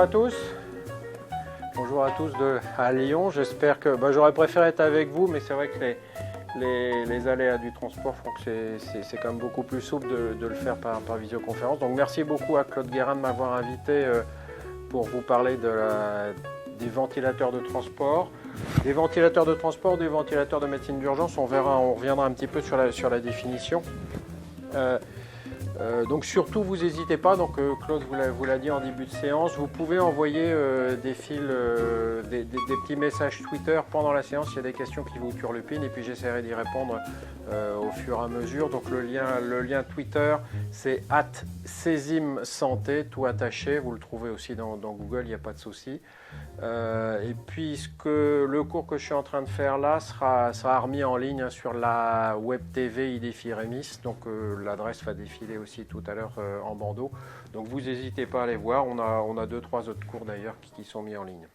à tous. Bonjour à tous à Lyon. J'espère que j'aurais préféré être avec vous, mais c'est vrai que les aléas du transport font que c'est quand même beaucoup plus souple de le faire par visioconférence. Donc merci beaucoup à Claude Guérin de m'avoir invité pour vous parler des ventilateurs de transport. Des ventilateurs de transport, des ventilateurs de médecine d'urgence, on reviendra un petit peu sur la définition. Donc surtout, vous n'hésitez pas, donc Claude vous l'a dit en début de séance, vous pouvez envoyer des petits messages Twitter pendant la séance, il y a des questions qui vous turlupinent et puis j'essaierai d'y répondre au fur et à mesure. Donc le lien Twitter, c'est @CESIMSanté, tout attaché, vous le trouvez aussi dans Google, il n'y a pas de souci. Et puis le cours que je suis en train de faire là sera remis en ligne sur la web TV IDEFI Rémis, donc l'adresse va défiler aussi tout à l'heure en bandeau, donc vous n'hésitez pas à aller voir, on a 2-3 autres cours d'ailleurs qui sont mis en ligne.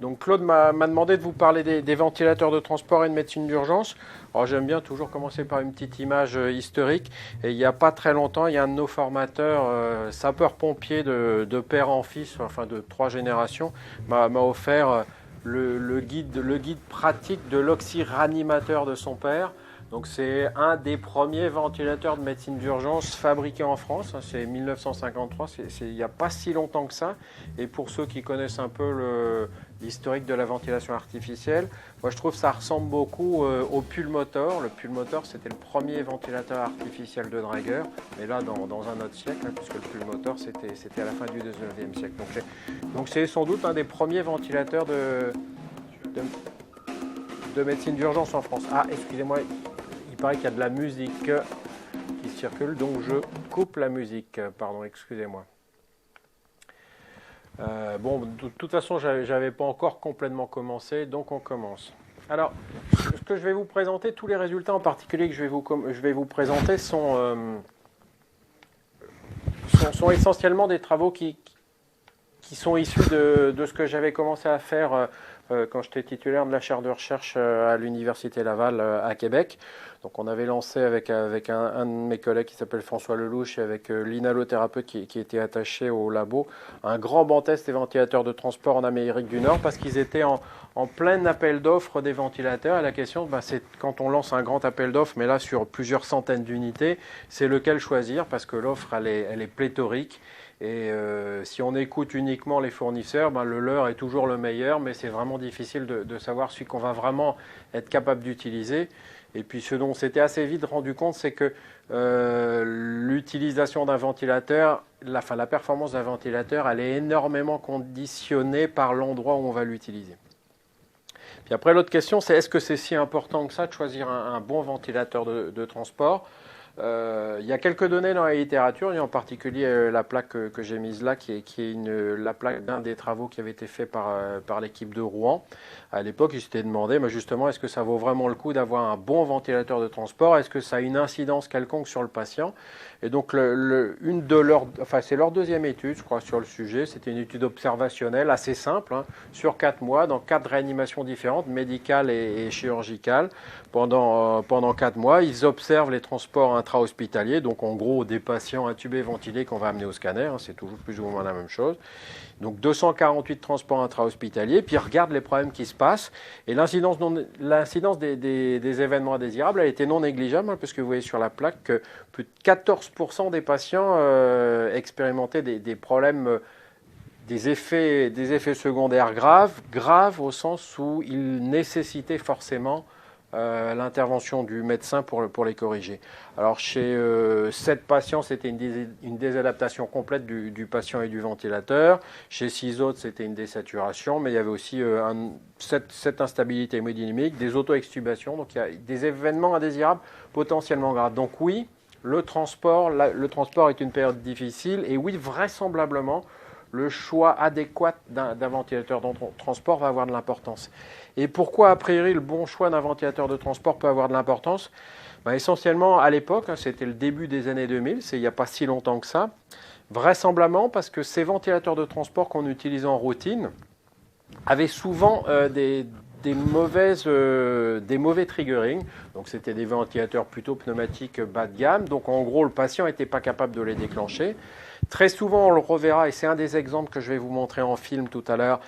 Donc Claude m'a demandé de vous parler des ventilateurs de transport et de médecine d'urgence. Alors j'aime bien toujours commencer par une petite image historique. Et il n'y a pas très longtemps, il y a un de nos formateurs, sapeur-pompier de père en fils, enfin de 3 générations, m'a offert le guide pratique de l'oxyranimateur de son père. Donc c'est un des premiers ventilateurs de médecine d'urgence fabriqués en France, c'est 1953, il n'y a pas si longtemps que ça. Et pour ceux qui connaissent un peu l'historique de la ventilation artificielle, moi je trouve que ça ressemble beaucoup au pulmotor. Le pulmotor c'était le premier ventilateur artificiel de Draeger, mais là dans un autre siècle, puisque le pulmotor c'était à la fin du 19e siècle. Donc c'est sans doute un des premiers ventilateurs de médecine d'urgence en France. Ah, excusez-moi. Il paraît qu'il y a de la musique qui circule, donc je coupe la musique. Pardon, excusez-moi. De toute façon, je n'avais pas encore complètement commencé, donc on commence. Alors, ce que je vais vous présenter, tous les résultats en particulier que je vais vous présenter sont essentiellement des travaux qui sont issus de ce que j'avais commencé à faire quand j'étais titulaire de la chaire de recherche à l'Université Laval à Québec. Donc on avait lancé avec un de mes collègues qui s'appelle François Lelouch et avec l'inhalothérapeute qui était attaché au labo, un grand banc test des ventilateurs de transport en Amérique du Nord parce qu'ils étaient en plein appel d'offres des ventilateurs. Et la question, c'est quand on lance un grand appel d'offres, mais là sur plusieurs centaines d'unités, c'est lequel choisir parce que l'offre elle est pléthorique. Et si on écoute uniquement les fournisseurs, le leur est toujours le meilleur, mais c'est vraiment difficile de savoir celui qu'on va vraiment être capable d'utiliser. Et puis ce dont on s'était assez vite rendu compte, c'est que l'utilisation d'un ventilateur, la performance d'un ventilateur, elle est énormément conditionnée par l'endroit où on va l'utiliser. Puis après, l'autre question, c'est est-ce que c'est si important que ça de choisir un bon ventilateur de transport ? Il y a quelques données dans la littérature, et en particulier la plaque que j'ai mise là, qui est la plaque d'un des travaux qui avait été fait par l'équipe de Rouen. À l'époque, ils s'étaient demandé, justement, est-ce que ça vaut vraiment le coup d'avoir un bon ventilateur de transport ? Est-ce que ça a une incidence quelconque sur le patient ? Et donc, c'est leur deuxième étude, je crois, sur le sujet. C'était une étude observationnelle assez simple, sur 4 mois, dans 4 réanimations différentes, médicales et chirurgicales. Pendant 4 mois, ils observent les transports intra-hospitaliers, donc en gros des patients intubés ventilés qu'on va amener au scanner, c'est toujours plus ou moins la même chose. Donc 248 transports intra-hospitaliers, puis ils regardent les problèmes qui se passent, et l'incidence des événements indésirables a été non négligeable, puisque vous voyez sur la plaque que plus de 14% des patients expérimentaient des problèmes, des effets secondaires graves au sens où ils nécessitaient forcément l'intervention du médecin pour les corriger. Alors chez 7 patients, c'était une désadaptation complète du patient et du ventilateur. Chez 6 autres, c'était une désaturation, mais il y avait aussi 7 instabilités hémodynamiques, des auto-extubations, donc il y a des événements indésirables potentiellement graves. Donc oui, le transport est une période difficile, et oui, vraisemblablement, le choix adéquat d'un ventilateur de transport va avoir de l'importance. Et pourquoi, a priori, le bon choix d'un ventilateur de transport peut avoir de l'importance ? Essentiellement, à l'époque, c'était le début des années 2000, il n'y a pas si longtemps que ça, vraisemblablement parce que ces ventilateurs de transport qu'on utilisait en routine avaient souvent des mauvais triggering. Donc c'était des ventilateurs plutôt pneumatiques bas de gamme. Donc en gros, le patient n'était pas capable de les déclencher. Très souvent, on le reverra, et c'est un des exemples que je vais vous montrer en film tout à l'heure.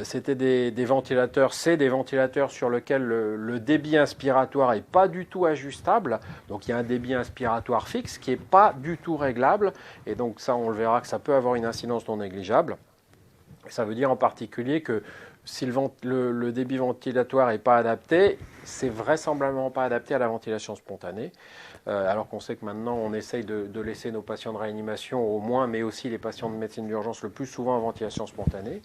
C'était des ventilateurs, c'est des ventilateurs sur lesquels le débit inspiratoire n'est pas du tout ajustable. Donc il y a un débit inspiratoire fixe qui n'est pas du tout réglable. Et donc ça, on le verra que ça peut avoir une incidence non négligeable. Ça veut dire en particulier que si le débit ventilatoire n'est pas adapté, c'est vraisemblablement pas adapté à la ventilation spontanée. Alors qu'on sait que maintenant on essaye de laisser nos patients de réanimation au moins, mais aussi les patients de médecine d'urgence le plus souvent en ventilation spontanée.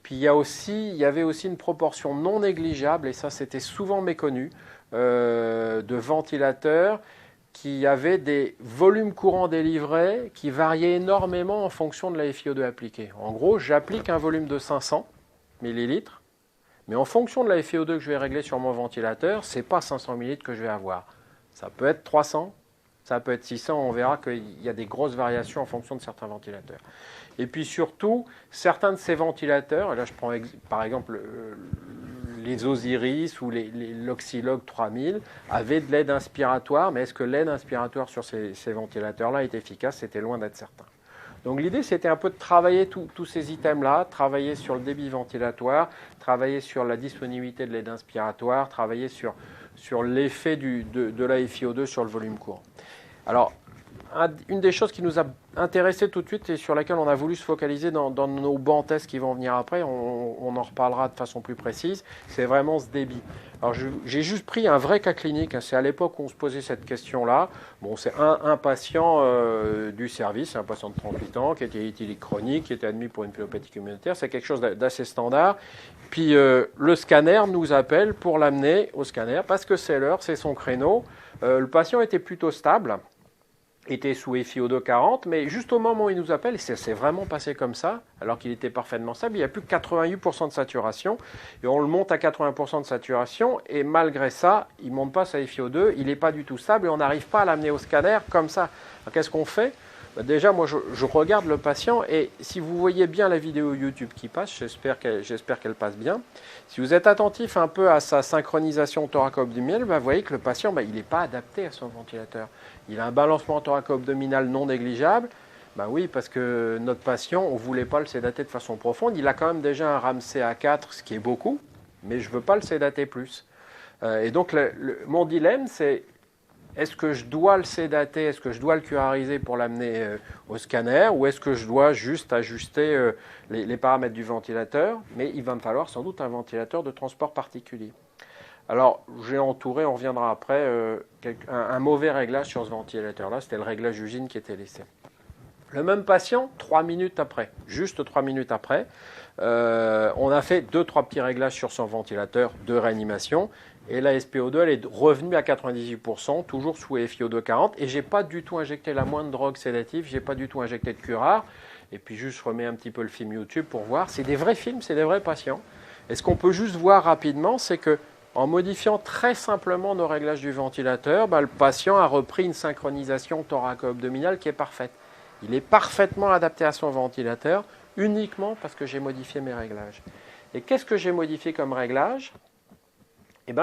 Puis il y avait aussi une proportion non négligeable, et ça c'était souvent méconnu, de ventilateurs qui avaient des volumes courants délivrés qui variaient énormément en fonction de la FiO2 appliquée. En gros, j'applique un volume de 500 millilitres, mais en fonction de la FiO2 que je vais régler sur mon ventilateur, ce n'est pas 500 millilitres que je vais avoir. Ça peut être 300, ça peut être 600, on verra qu'il y a des grosses variations en fonction de certains ventilateurs. Et puis surtout, certains de ces ventilateurs, et là je prends par exemple les Osiris ou l'Oxylog 3000, avaient de l'aide inspiratoire, mais est-ce que l'aide inspiratoire sur ces ventilateurs-là est efficace? C'était loin d'être certain. Donc l'idée, c'était un peu de travailler tous ces items-là, travailler sur le débit ventilatoire, travailler sur la disponibilité de l'aide inspiratoire, travailler sur l'effet de la FiO2 sur le volume courant. Alors, une des choses qui nous a intéressé tout de suite et sur laquelle on a voulu se focaliser dans nos bancs tests qui vont venir après, on en reparlera de façon plus précise, c'est vraiment ce débit. Alors j'ai juste pris un vrai cas clinique, c'est à l'époque où on se posait cette question-là. Bon, c'est un patient du service, un patient de 38 ans qui était éthylique chronique, qui était admis pour une pyélopathie communautaire, c'est quelque chose d'assez standard. Puis le scanner nous appelle pour l'amener au scanner parce que c'est l'heure, c'est son créneau. Le patient était plutôt stable, était sous FiO2 40, mais juste au moment où il nous appelle, et c'est vraiment passé comme ça, alors qu'il était parfaitement stable, il n'y a plus que 88% de saturation, et on le monte à 80% de saturation, et malgré ça, il ne monte pas sa FiO2, il n'est pas du tout stable, et on n'arrive pas à l'amener au scanner comme ça. Alors qu'est-ce qu'on fait? Déjà, moi, je regarde le patient, et si vous voyez bien la vidéo YouTube qui passe, j'espère qu'elle passe bien, si vous êtes attentif un peu à sa synchronisation thoraco-abdominale, vous voyez que le patient, il n'est pas adapté à son ventilateur. Il a un balancement thoraco-abdominal non négligeable. Oui, parce que notre patient, on ne voulait pas le sédater de façon profonde. Il a quand même déjà un Ramsay A4, ce qui est beaucoup, mais je ne veux pas le sédater plus. Et donc, mon dilemme, c'est est-ce que je dois le sédater, est-ce que je dois le curariser pour l'amener au scanner, ou est-ce que je dois juste ajuster les paramètres du ventilateur? Mais il va me falloir sans doute un ventilateur de transport particulier. Alors, j'ai entouré, on reviendra après, un mauvais réglage sur ce ventilateur-là. C'était le réglage usine qui était laissé. Le même patient, 3 minutes après, juste 3 minutes après, on a fait 2-3 petits réglages sur son ventilateur de réanimation. Et la SPO2, elle est revenue à 98%, toujours sous FiO2 40. Et je n'ai pas du tout injecté la moindre drogue sédative, je n'ai pas du tout injecté de curare. Et puis juste, je remets un petit peu le film YouTube pour voir. C'est des vrais films, c'est des vrais patients. Et ce qu'on peut juste voir rapidement, c'est que en modifiant très simplement nos réglages du ventilateur, le patient a repris une synchronisation thoraco-abdominale qui est parfaite. Il est parfaitement adapté à son ventilateur, uniquement parce que j'ai modifié mes réglages. Et qu'est-ce que j'ai modifié comme réglage?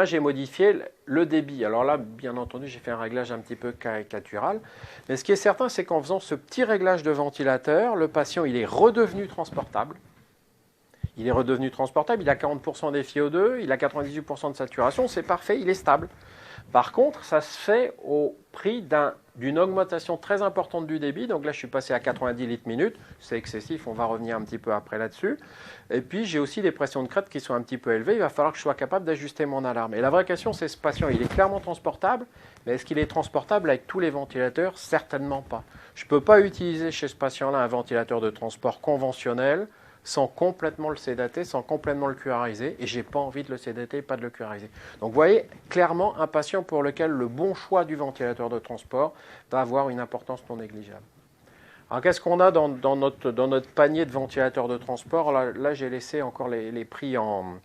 J'ai modifié le débit. Alors là, bien entendu, j'ai fait un réglage un petit peu caricatural. Mais ce qui est certain, c'est qu'en faisant ce petit réglage de ventilateur, le patient il est redevenu transportable. Il est redevenu transportable, il a 40% d'FiO2, il a 98% de saturation, c'est parfait, il est stable. Par contre, ça se fait au prix d'une augmentation très importante du débit. Donc là, je suis passé à 90 litres minute. C'est excessif, on va revenir un petit peu après là-dessus. Et puis, j'ai aussi des pressions de crête qui sont un petit peu élevées. Il va falloir que je sois capable d'ajuster mon alarme. Et la vraie question, c'est ce patient, il est clairement transportable. Mais est-ce qu'il est transportable avec tous les ventilateurs? Certainement pas. Je ne peux pas utiliser chez ce patient-là un ventilateur de transport conventionnel sans complètement le sédater, sans complètement le curariser, et je n'ai pas envie de le sédater et pas de le curariser. Donc vous voyez, clairement, un patient pour lequel le bon choix du ventilateur de transport va avoir une importance non négligeable. Alors qu'est-ce qu'on a dans notre panier de ventilateurs de transport? Là j'ai laissé encore les prix en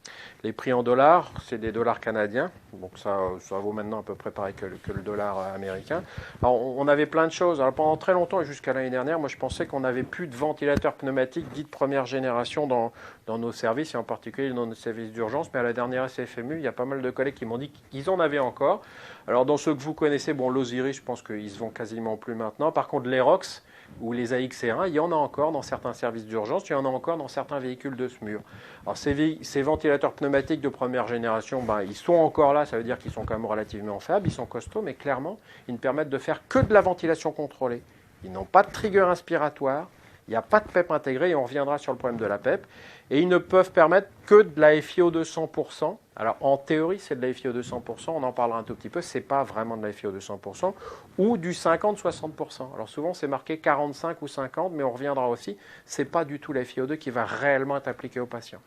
dollars, c'est des dollars canadiens, donc ça vaut maintenant à peu près pareil que le dollar américain. Alors on avait plein de choses. Alors pendant très longtemps et jusqu'à l'année dernière, moi je pensais qu'on n'avait plus de ventilateurs pneumatiques dits de première génération dans nos services, et en particulier dans nos services d'urgence, mais à la dernière SFMU, il y a pas mal de collègues qui m'ont dit qu'ils en avaient encore. Alors dans ceux que vous connaissez, l'Osiris, je pense qu'ils se vendent quasiment plus maintenant. Par contre, l'Erox, ou les AXR1, il y en a encore dans certains services d'urgence, il y en a encore dans certains véhicules de SMUR. Alors ces ventilateurs pneumatiques de première génération, ils sont encore là, ça veut dire qu'ils sont quand même relativement faibles, ils sont costauds, mais clairement, ils ne permettent de faire que de la ventilation contrôlée. Ils n'ont pas de trigger inspiratoire, il n'y a pas de PEP intégré, et on reviendra sur le problème de la PEP. Et ils ne peuvent permettre que de la FiO de 100%. Alors en théorie, c'est de la FiO de 100%, on en parlera un tout petit peu, ce n'est pas vraiment de la FiO de 100%, ou du 50-60%. Alors souvent c'est marqué 45 ou 50, mais on reviendra aussi, ce n'est pas du tout la FiO2 qui va réellement être appliquée aux patients.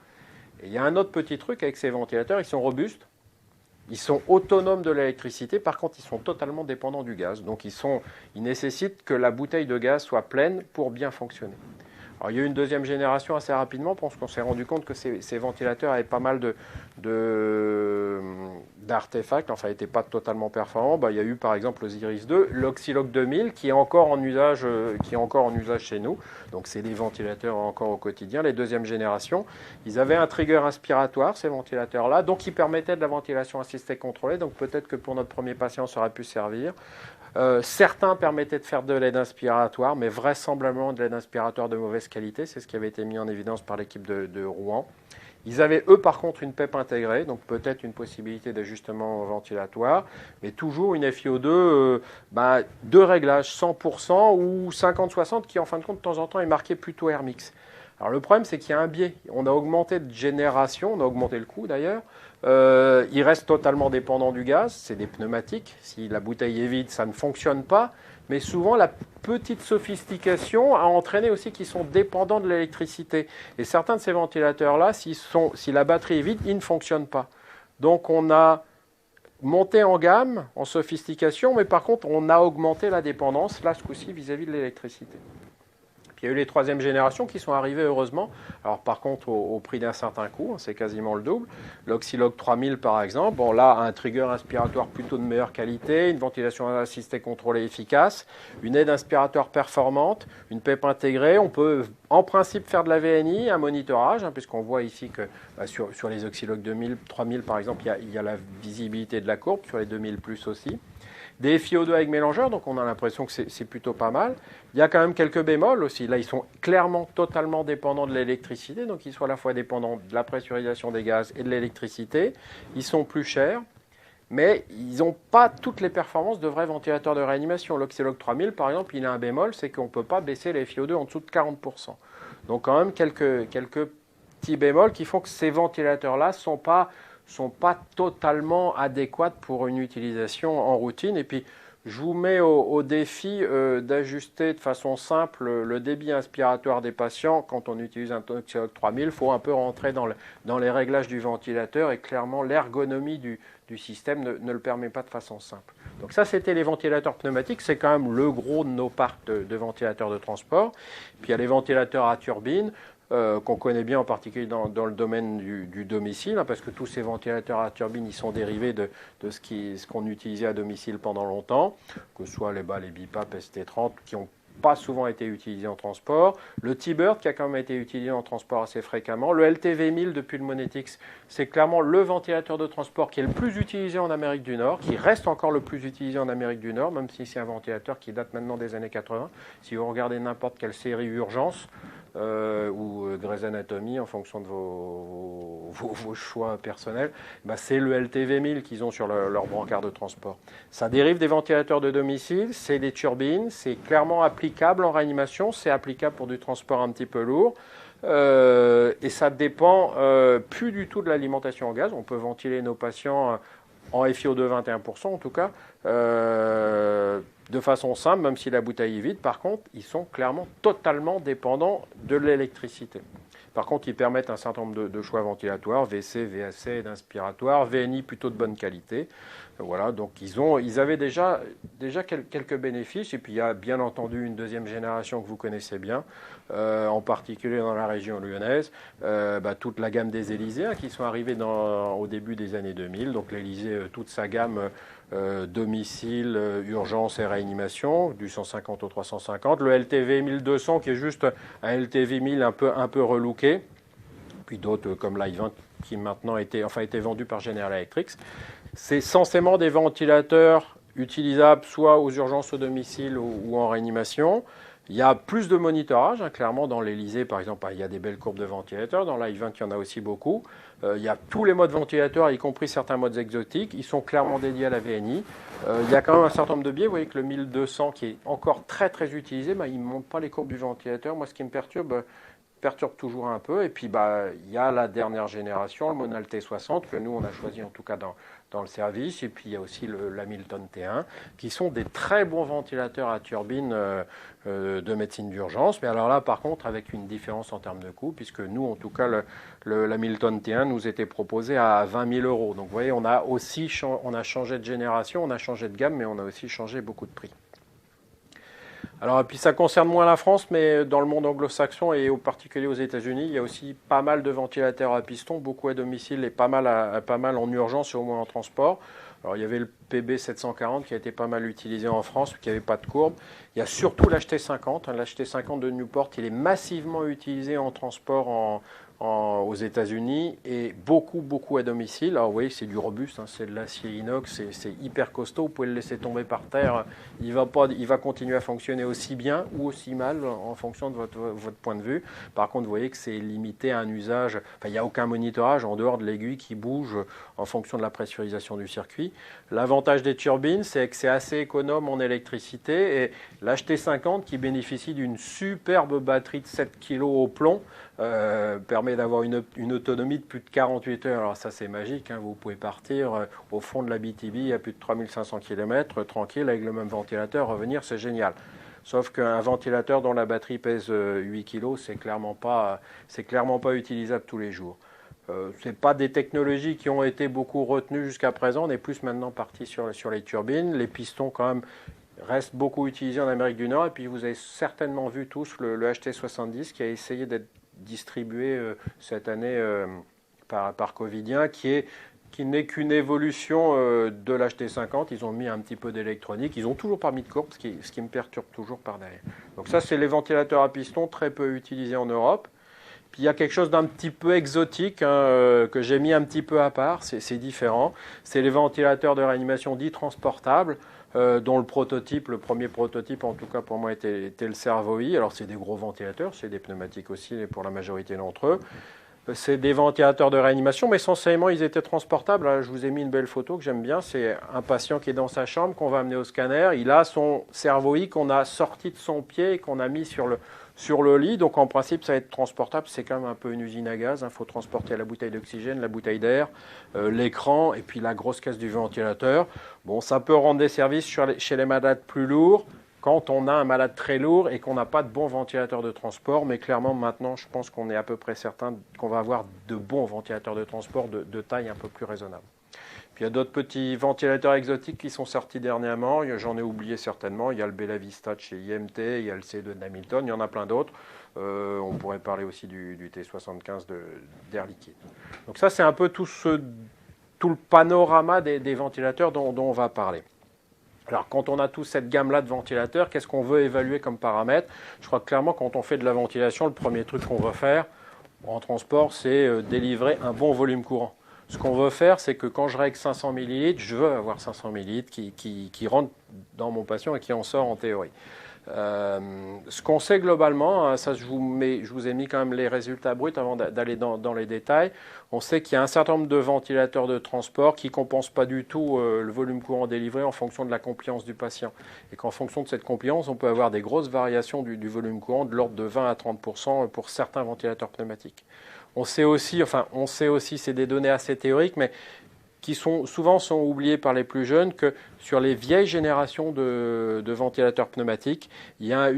Et il y a un autre petit truc avec ces ventilateurs, ils sont robustes, ils sont autonomes de l'électricité, par contre ils sont totalement dépendants du gaz, donc ils nécessitent que la bouteille de gaz soit pleine pour bien fonctionner. Alors, il y a eu une deuxième génération assez rapidement parce qu'on s'est rendu compte que ces ventilateurs avaient pas mal d'artefacts, enfin n'étaient pas totalement performants. Il y a eu par exemple l'Osiris 2, l'Oxylog 2000 qui est encore en usage chez nous. Donc c'est des ventilateurs encore au quotidien. Les deuxièmes générations, ils avaient un trigger inspiratoire, ces ventilateurs-là, donc ils permettaient de la ventilation assistée contrôlée. Donc peut-être que pour notre premier patient, ça aurait pu servir. Certains permettaient de faire de l'aide inspiratoire, mais vraisemblablement de l'aide inspiratoire de mauvaise qualité. C'est ce qui avait été mis en évidence par l'équipe de Rouen. Ils avaient, eux, par contre, une PEP intégrée, donc peut-être une possibilité d'ajustement ventilatoire, mais toujours une FiO2 de réglage 100% ou 50-60 qui, en fin de compte, de temps en temps, est marqué plutôt Airmix. Alors le problème, c'est qu'il y a un biais. On a augmenté de génération, on a augmenté le coût d'ailleurs. Il reste totalement dépendant du gaz, c'est des pneumatiques. Si la bouteille est vide, ça ne fonctionne pas. Mais souvent, la petite sophistication a entraîné aussi qu'ils sont dépendants de l'électricité. Et certains de ces ventilateurs-là, si la batterie est vide, ils ne fonctionnent pas. Donc on a monté en gamme, en sophistication, mais par contre, on a augmenté la dépendance, là, ce coup-ci, vis-à-vis de l'électricité. Puis il y a eu les troisième générations qui sont arrivées heureusement. Alors par contre au prix d'un certain coût, c'est quasiment le double. L'Oxylog 3000 par exemple, bon là un trigger inspiratoire plutôt de meilleure qualité, une ventilation assistée contrôlée efficace, une aide inspiratoire performante, une PEP intégrée. On peut en principe faire de la VNI, un monitorage, puisqu'on voit ici que sur les Oxylog 2000, 3000 par exemple, il y a la visibilité de la courbe, sur les 2000 plus aussi. Des FiO2 avec mélangeur, donc on a l'impression que c'est plutôt pas mal. Il y a quand même quelques bémols aussi. Là, ils sont clairement totalement dépendants de l'électricité, donc ils sont à la fois dépendants de la pressurisation des gaz et de l'électricité. Ils sont plus chers, mais ils n'ont pas toutes les performances de vrais ventilateurs de réanimation. L'Oxylog 3000, par exemple, il a un bémol, c'est qu'on ne peut pas baisser les FiO2 en dessous de 40%. Donc quand même quelques petits bémols qui font que ces ventilateurs-là sont pas totalement adéquates pour une utilisation en routine. Et puis, je vous mets au défi d'ajuster de façon simple le débit inspiratoire des patients. Quand on utilise un Oxylog 3000, il faut un peu rentrer dans les réglages du ventilateur et clairement, l'ergonomie du système ne le permet pas de façon simple. Donc ça, c'était les ventilateurs pneumatiques. C'est quand même le gros de nos parcs de ventilateurs de transport. Puis, il y a les ventilateurs à turbine. Qu'on connaît bien en particulier dans le domaine du domicile, parce que tous ces ventilateurs à turbine, ils sont dérivés de ce qu'on utilisait à domicile pendant longtemps, que ce soit les BiPAP ST30, qui n'ont pas souvent été utilisés en transport, le T-Bird qui a quand même été utilisé en transport assez fréquemment, le LTV 1000 depuis le Monetix, c'est clairement le ventilateur de transport qui est le plus utilisé en Amérique du Nord, qui reste encore le plus utilisé en Amérique du Nord, même si c'est un ventilateur qui date maintenant des années 80. Si vous regardez n'importe quelle série urgence, ou Grey's Anatomy en fonction de vos choix personnels, c'est le LTV 1000 qu'ils ont sur leur brancard de transport. Ça dérive des ventilateurs de domicile, c'est des turbines, c'est clairement applicable en réanimation, c'est applicable pour du transport un petit peu lourd. Et ça dépend plus du tout de l'alimentation en gaz. On peut ventiler nos patients en FiO2 21% en tout cas, de façon simple, même si la bouteille est vide. Par contre, ils sont clairement totalement dépendants de l'électricité. Par contre, ils permettent un certain nombre de choix ventilatoires, VC, VAC, aide inspiratoire, VNI plutôt de bonne qualité. Voilà, donc ils avaient déjà quelques bénéfices. Et puis il y a bien entendu une deuxième génération que vous connaissez bien, en particulier dans la région lyonnaise, toute la gamme des Élysées qui sont arrivés au début des années 2000. Donc l'Élysée, toute sa gamme domicile, urgence et réanimation, du 150 au 350. Le LTV 1200 qui est juste un LTV 1000 un peu relooké. Puis d'autres comme l'i20 qui maintenant a été vendu par General Electric. C'est censément des ventilateurs utilisables soit aux urgences au domicile ou en réanimation. Il y a plus de monitorage, hein, clairement dans l'Elysée par exemple, il y a des belles courbes de ventilateurs, dans l'i20 il y en a aussi beaucoup. Il y a tous les modes ventilateurs, y compris certains modes exotiques, ils sont clairement dédiés à la VNI. Il y a quand même un certain nombre de biais, vous voyez que le 1200 qui est encore très très utilisé, il ne monte pas les courbes du ventilateur. Moi ce qui me perturbe toujours un peu. Et puis il y a la dernière génération, le Monal T60, que nous on a choisi en tout cas dans le service. Et puis il y a aussi l'Hamilton T1, qui sont des très bons ventilateurs à turbine de médecine d'urgence. Mais alors là par contre avec une différence en termes de coût, puisque nous en tout cas l'Hamilton T1 nous était proposé à 20 000 euros. Donc vous voyez, on a changé de génération, on a changé de gamme, mais on a aussi changé beaucoup de prix. Alors, et puis ça concerne moins la France, mais dans le monde anglo-saxon et au particulier aux États-Unis, il y a aussi pas mal de ventilateurs à piston, beaucoup à domicile et pas mal en urgence et au moins en transport. Alors, il y avait le PB 740 qui a été pas mal utilisé en France, qui n'avait pas de courbe. Il y a surtout l'HT50. L'HT50 de Newport, il est massivement utilisé en transport aux États-Unis et beaucoup à domicile. Alors vous voyez, c'est du robuste, hein, c'est de l'acier inox, c'est hyper costaud. Vous pouvez le laisser tomber par terre, il va continuer à fonctionner aussi bien ou aussi mal en fonction de votre point de vue. Par contre, vous voyez que c'est limité à un usage. Enfin, il n'y a aucun monitorage en dehors de l'aiguille qui bouge en fonction de la pressurisation du circuit. L'avantage des turbines, c'est que c'est assez économe en électricité et l'HT50 qui bénéficie d'une superbe batterie de 7 kg au plomb permet d'avoir une autonomie de plus de 48 heures. Alors ça c'est magique, hein. Vous pouvez partir au fond de la BTB à plus de 3500 km tranquille avec le même ventilateur, revenir, c'est génial. Sauf qu'un ventilateur dont la batterie pèse 8 kg, c'est clairement pas utilisable tous les jours. Ce n'est pas des technologies qui ont été beaucoup retenues jusqu'à présent, on est plus maintenant parti sur les turbines. Les pistons quand même restent beaucoup utilisés en Amérique du Nord et puis vous avez certainement vu tous le HT70 qui a essayé d'être distribué cette année par Covidien, qui n'est qu'une évolution de l'HT50. Ils ont mis un petit peu d'électronique, ils ont toujours pas mis de courbe, ce qui me perturbe toujours par derrière. Donc ça, c'est les ventilateurs à piston, très peu utilisés en Europe. Puis il y a quelque chose d'un petit peu exotique que j'ai mis un petit peu à part, c'est différent. C'est les ventilateurs de réanimation dits transportables, dont le premier prototype en tout cas pour moi était le Servo-i. Alors c'est des gros ventilateurs, c'est des pneumatiques aussi pour la majorité d'entre eux. C'est des ventilateurs de réanimation, mais essentiellement ils étaient transportables. Là, je vous ai mis une belle photo que j'aime bien, c'est un patient qui est dans sa chambre, qu'on va amener au scanner. Il a son Servo-i qu'on a sorti de son pied et qu'on a mis sur le lit. Donc en principe ça va être transportable, c'est quand même un peu une usine à gaz. Il faut transporter la bouteille d'oxygène, la bouteille d'air, l'écran et puis la grosse caisse du ventilateur. Bon, ça peut rendre des services chez les malades plus lourds, quand on a un malade très lourd et qu'on n'a pas de bons ventilateurs de transport. Mais clairement maintenant je pense qu'on est à peu près certain qu'on va avoir de bons ventilateurs de transport de taille un peu plus raisonnable. Puis il y a d'autres petits ventilateurs exotiques qui sont sortis dernièrement. J'en ai oublié certainement. Il y a le Bella Vista de chez IMT, il y a le C2 de Hamilton, il y en a plein d'autres. On pourrait parler aussi du T75 d'Air Liquide. Donc ça, c'est un peu tout le panorama des ventilateurs dont on va parler. Alors quand on a toute cette gamme-là de ventilateurs, qu'est-ce qu'on veut évaluer comme paramètre? Je crois que clairement, quand on fait de la ventilation, le premier truc qu'on va faire en transport, c'est délivrer un bon volume courant. Ce qu'on veut faire, c'est que quand je règle 500 ml, je veux avoir 500 ml qui rentrent dans mon patient et qui en sort en théorie. Ce qu'on sait globalement, ça je vous ai mis quand même les résultats bruts avant d'aller dans les détails. On sait qu'il y a un certain nombre de ventilateurs de transport qui ne compensent pas du tout le volume courant délivré en fonction de la compliance du patient. Et qu'en fonction de cette compliance, on peut avoir des grosses variations du volume courant de l'ordre de 20 à 30% pour certains ventilateurs pneumatiques. On sait aussi, c'est des données assez théoriques, mais qui souvent sont oubliées par les plus jeunes, que sur les vieilles générations de ventilateurs pneumatiques, il y a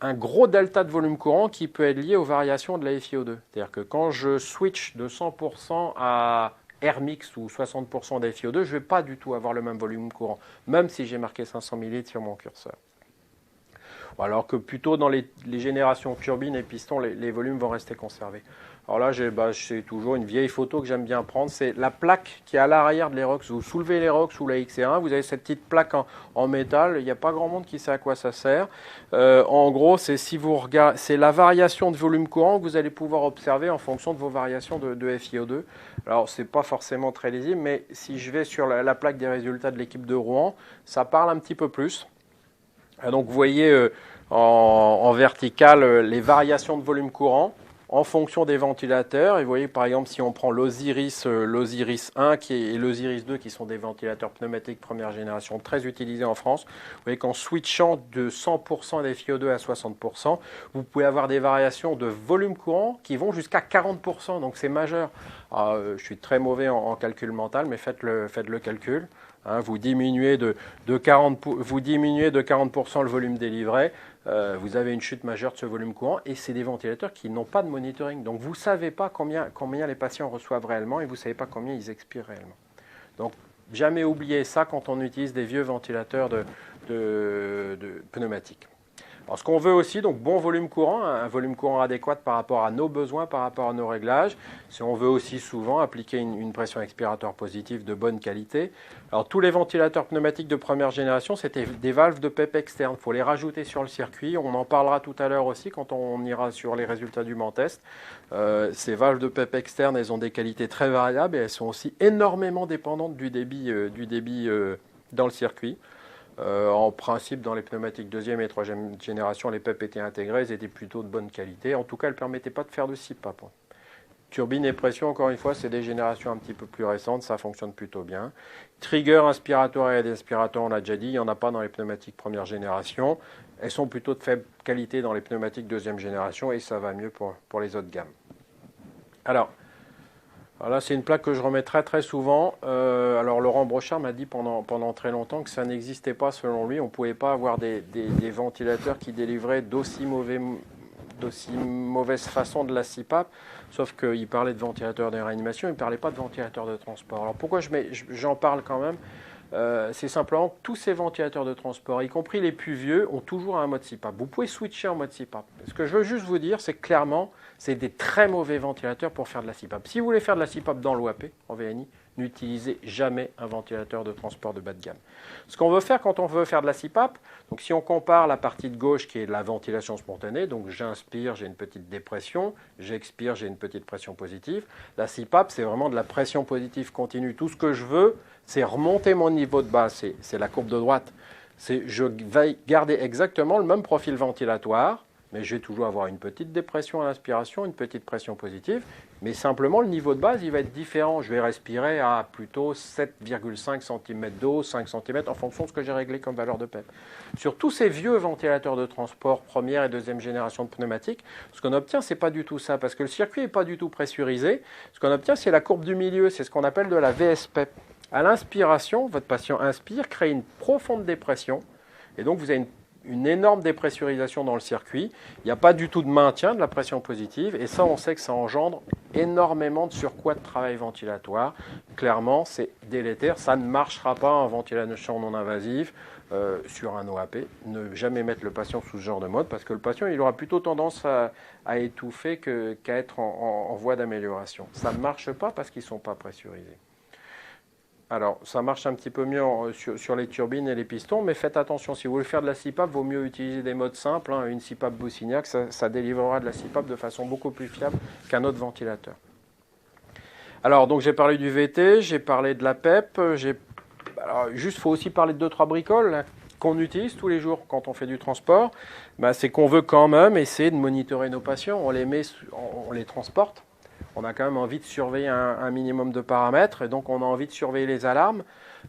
un gros delta de volume courant qui peut être lié aux variations de la FiO2. C'est-à-dire que quand je switch de 100% à Air Mix ou 60% de FiO2, je ne vais pas du tout avoir le même volume courant, même si j'ai marqué 500 ml sur mon curseur. Alors que plutôt dans les générations turbines et pistons, les volumes vont rester conservés. Alors là, c'est toujours une vieille photo que j'aime bien prendre. C'est la plaque qui est à l'arrière de l'Aerox. Vous soulevez l'Aerox ou la XR1, vous avez cette petite plaque en métal. Il n'y a pas grand monde qui sait à quoi ça sert. En gros, c'est la variation de volume courant que vous allez pouvoir observer en fonction de vos variations de FiO2. Alors, ce n'est pas forcément très lisible, mais si je vais sur la plaque des résultats de l'équipe de Rouen, ça parle un petit peu plus. Donc vous voyez en vertical les variations de volume courant en fonction des ventilateurs. Et vous voyez par exemple si on prend l'Osiris 1 et l'Osiris 2 qui sont des ventilateurs pneumatiques première génération très utilisés en France, vous voyez qu'en switchant de 100% des FiO2 à 60%, vous pouvez avoir des variations de volume courant qui vont jusqu'à 40%, donc c'est majeur. Alors, je suis très mauvais en calcul mental, mais faites le calcul. Hein, vous diminuez de 40% le volume délivré, vous avez une chute majeure de ce volume courant et c'est des ventilateurs qui n'ont pas de monitoring. Donc vous ne savez pas combien les patients reçoivent réellement et vous ne savez pas combien ils expirent réellement. Donc jamais oublier ça quand on utilise des vieux ventilateurs de pneumatiques. Alors, ce qu'on veut aussi, donc bon volume courant, un volume courant adéquat par rapport à nos besoins, par rapport à nos réglages. Si on veut aussi souvent appliquer une pression expiratoire positive de bonne qualité. Alors tous les ventilateurs pneumatiques de première génération, c'était des valves de PEP externes. Il faut les rajouter sur le circuit. On en parlera tout à l'heure aussi quand on ira sur les résultats du Mans-Test. Ces valves de PEP externes, elles ont des qualités très variables et elles sont aussi énormément dépendantes du débit dans le circuit. En principe, dans les pneumatiques deuxième et troisième génération, les PEP étaient intégrés, elles étaient plutôt de bonne qualité. En tout cas, elles ne permettaient pas de faire de CPAP. Turbine et pression, encore une fois, c'est des générations un petit peu plus récentes, ça fonctionne plutôt bien. Trigger inspiratoire et aspirateur, on l'a déjà dit, il n'y en a pas dans les pneumatiques première génération. Elles sont plutôt de faible qualité dans les pneumatiques deuxième génération et ça va mieux pour les autres gammes. Alors là, c'est une plaque que je remets très souvent. Alors Laurent Brochard m'a dit pendant très longtemps que ça n'existait pas selon lui. On ne pouvait pas avoir des ventilateurs qui délivraient d'aussi mauvaise façon de la CPAP, sauf qu'il parlait de ventilateurs de réanimation, il ne parlait pas de ventilateurs de transport. Alors pourquoi j'en parle quand même? C'est simplement que tous ces ventilateurs de transport, y compris les plus vieux, ont toujours un mode CPAP. Vous pouvez switcher en mode CPAP. Ce que je veux juste vous dire, c'est que clairement, c'est des très mauvais ventilateurs pour faire de la CPAP. Si vous voulez faire de la CPAP dans l'OAP, en VNI, n'utilisez jamais un ventilateur de transport de bas de gamme. Ce qu'on veut faire quand on veut faire de la CPAP, donc si on compare la partie de gauche qui est de la ventilation spontanée, donc j'inspire, j'ai une petite dépression, j'expire, j'ai une petite pression positive. La CPAP, c'est vraiment de la pression positive continue. Tout ce que je veux, c'est remonter mon niveau de base, c'est la courbe de droite. Je vais garder exactement le même profil ventilatoire, mais je vais toujours avoir une petite dépression à l'inspiration, une petite pression positive, mais simplement le niveau de base, il va être différent. Je vais respirer à plutôt 7,5 cm d'eau, 5 cm, en fonction de ce que j'ai réglé comme valeur de PEP. Sur tous ces vieux ventilateurs de transport, première et deuxième génération de pneumatiques, ce qu'on obtient, c'est pas du tout ça, parce que le circuit n'est pas du tout pressurisé. Ce qu'on obtient, c'est la courbe du milieu, c'est ce qu'on appelle de la VSPEP. À l'inspiration, votre patient inspire, crée une profonde dépression, et donc vous avez une énorme dépressurisation dans le circuit. Il n'y a pas du tout de maintien de la pression positive, et ça, on sait que ça engendre énormément de surcroît de travail ventilatoire. Clairement, c'est délétère. Ça ne marchera pas en ventilation non invasive sur un OAP. Ne jamais mettre le patient sous ce genre de mode, parce que le patient, il aura plutôt tendance à étouffer qu'à être en voie d'amélioration. Ça ne marche pas parce qu'ils ne sont pas pressurisés. Alors, ça marche un petit peu mieux sur les turbines et les pistons, mais faites attention, si vous voulez faire de la CPAP, il vaut mieux utiliser des modes simples. Une CPAP Bousignac, ça délivrera de la CPAP de façon beaucoup plus fiable qu'un autre ventilateur. Alors, donc j'ai parlé du VT, j'ai parlé de la PEP, alors, juste, il faut aussi parler de 2-3 bricoles qu'on utilise tous les jours quand on fait du transport. C'est qu'on veut quand même essayer de monitorer nos patients, on les transporte. On a quand même envie de surveiller un minimum de paramètres et donc on a envie de surveiller les alarmes.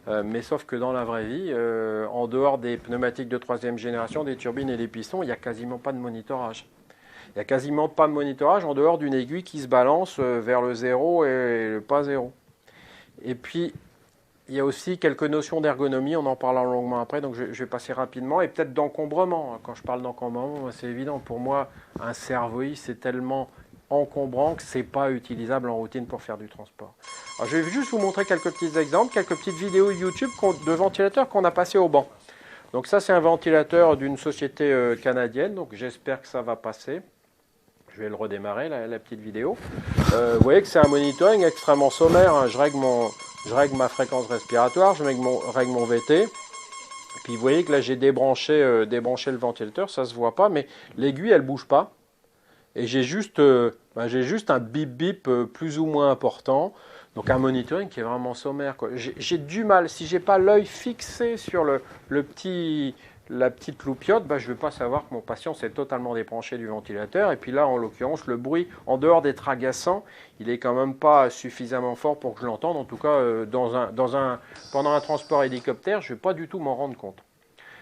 Mais sauf que dans la vraie vie, en dehors des pneumatiques de troisième génération, des turbines et des pistons, il n'y a quasiment pas de monitorage. Il n'y a quasiment pas de monitorage en dehors d'une aiguille qui se balance vers le 0 et le pas 0. Et puis, il y a aussi quelques notions d'ergonomie, on en parlera longuement après, donc je vais passer rapidement. Et peut-être d'encombrement. Quand je parle d'encombrement, c'est évident. Pour moi, un cervoïde, c'est tellement encombrant que ce n'est pas utilisable en routine pour faire du transport. Alors, je vais juste vous montrer quelques petits exemples, quelques petites vidéos YouTube de ventilateurs qu'on a passés au banc. Donc ça, c'est un ventilateur d'une société canadienne, donc j'espère que ça va passer. Je vais le redémarrer, la petite vidéo. Vous voyez que c'est un monitoring extrêmement sommaire. Hein. Je règle ma fréquence respiratoire, je règle mon VT. Puis vous voyez que là, j'ai débranché le ventilateur, ça ne se voit pas, mais l'aiguille, elle ne bouge pas. Et j'ai juste un bip-bip plus ou moins important. Donc un monitoring qui est vraiment sommaire, quoi. J'ai du mal, si je n'ai pas l'œil fixé sur le petit la petite loupiote, je ne vais pas savoir que mon patient s'est totalement débranché du ventilateur. Et puis là, en l'occurrence, le bruit, en dehors d'être agaçant, il n'est quand même pas suffisamment fort pour que je l'entende. En tout cas, pendant un transport hélicoptère, je ne vais pas du tout m'en rendre compte.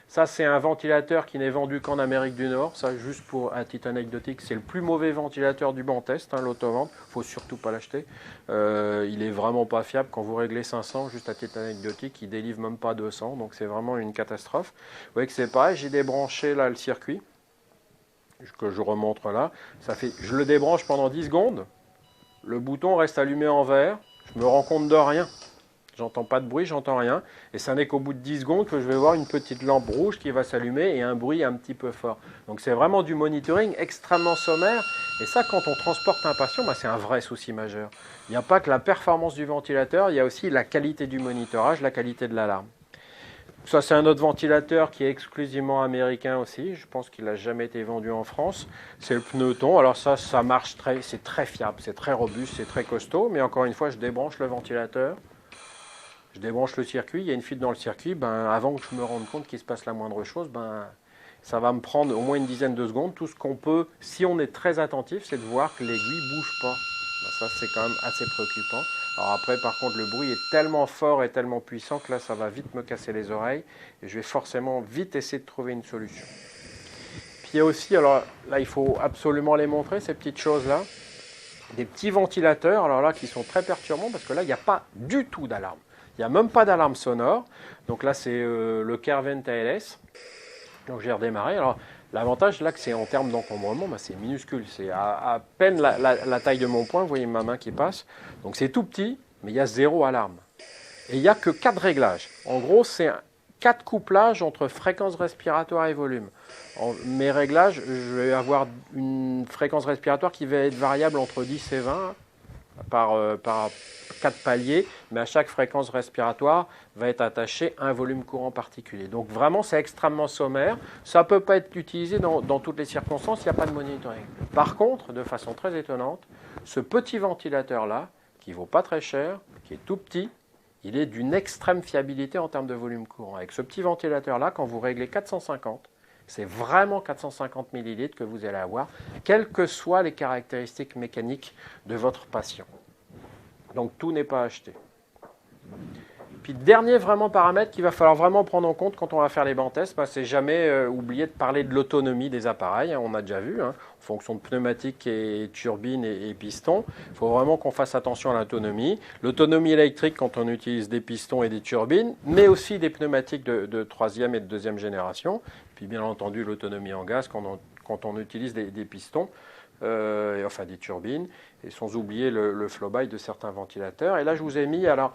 Ça, c'est un ventilateur qui n'est vendu qu'en Amérique du Nord. Ça, juste pour un titre anecdotique, c'est le plus mauvais ventilateur du banc test, l'autovente. Il ne faut surtout pas l'acheter. Il n'est vraiment pas fiable. Quand vous réglez 500, juste à titre anecdotique, il ne délivre même pas 200. Donc, c'est vraiment une catastrophe. Vous voyez que c'est pareil. J'ai débranché là le circuit que je remontre là. Je le débranche pendant 10 secondes. Le bouton reste allumé en vert. Je me rends compte de rien. J'entends pas de bruit, j'entends rien. Et ça n'est qu'au bout de 10 secondes que je vais voir une petite lampe rouge qui va s'allumer et un bruit un petit peu fort. Donc c'est vraiment du monitoring extrêmement sommaire. Et ça, quand on transporte un patient, c'est un vrai souci majeur. Il n'y a pas que la performance du ventilateur, il y a aussi la qualité du monitorage, la qualité de l'alarme. Ça, c'est un autre ventilateur qui est exclusivement américain aussi. Je pense qu'il n'a jamais été vendu en France. C'est le Pneuton. Alors ça marche c'est très fiable, c'est très robuste, c'est très costaud. Mais encore une fois, je débranche le ventilateur. Je débranche le circuit, il y a une fuite dans le circuit, avant que je me rende compte qu'il se passe la moindre chose, ça va me prendre au moins une dizaine de secondes. Tout ce qu'on peut, si on est très attentif, c'est de voir que l'aiguille ne bouge pas. Ça, c'est quand même assez préoccupant. Alors après, par contre, le bruit est tellement fort et tellement puissant que là, ça va vite me casser les oreilles et je vais forcément vite essayer de trouver une solution. Puis il y a aussi, alors là, il faut absolument les montrer, ces petites choses-là, des petits ventilateurs, alors là, qui sont très perturbants parce que là, il n'y a pas du tout d'alarme. Il n'y a même pas d'alarme sonore. Donc là, c'est le Kervent ALS. Donc j'ai redémarré. Alors l'avantage là, que c'est en termes d'encombrement, c'est minuscule. C'est à peine la taille de mon poing. Vous voyez ma main qui passe. Donc c'est tout petit, mais il y a 0 alarme. Et il n'y a que 4 réglages. En gros, c'est 4 couplages entre fréquence respiratoire et volume. Mes réglages, je vais avoir une fréquence respiratoire qui va être variable entre 10 et 20 par 4 paliers, mais à chaque fréquence respiratoire va être attaché un volume courant particulier. Donc vraiment, c'est extrêmement sommaire. Ça ne peut pas être utilisé dans toutes les circonstances, il n'y a pas de monitoring. Par contre, de façon très étonnante, ce petit ventilateur-là, qui ne vaut pas très cher, qui est tout petit, il est d'une extrême fiabilité en termes de volume courant. Avec ce petit ventilateur-là, quand vous réglez 450, c'est vraiment 450 ml que vous allez avoir, quelles que soient les caractéristiques mécaniques de votre patient. Donc tout n'est pas acheté. Puis dernier vraiment paramètre qu'il va falloir vraiment prendre en compte quand on va faire les bancs tests, c'est jamais oublier de parler de l'autonomie des appareils. On a déjà vu, en fonction de pneumatique et turbine et piston. Il faut vraiment qu'on fasse attention à l'autonomie. L'autonomie électrique quand on utilise des pistons et des turbines, mais aussi des pneumatiques de troisième et de deuxième génération. Puis bien entendu l'autonomie en gaz quand on utilise des pistons. Enfin des turbines, et sans oublier le flow-by de certains ventilateurs. Et là, je vous ai mis, alors,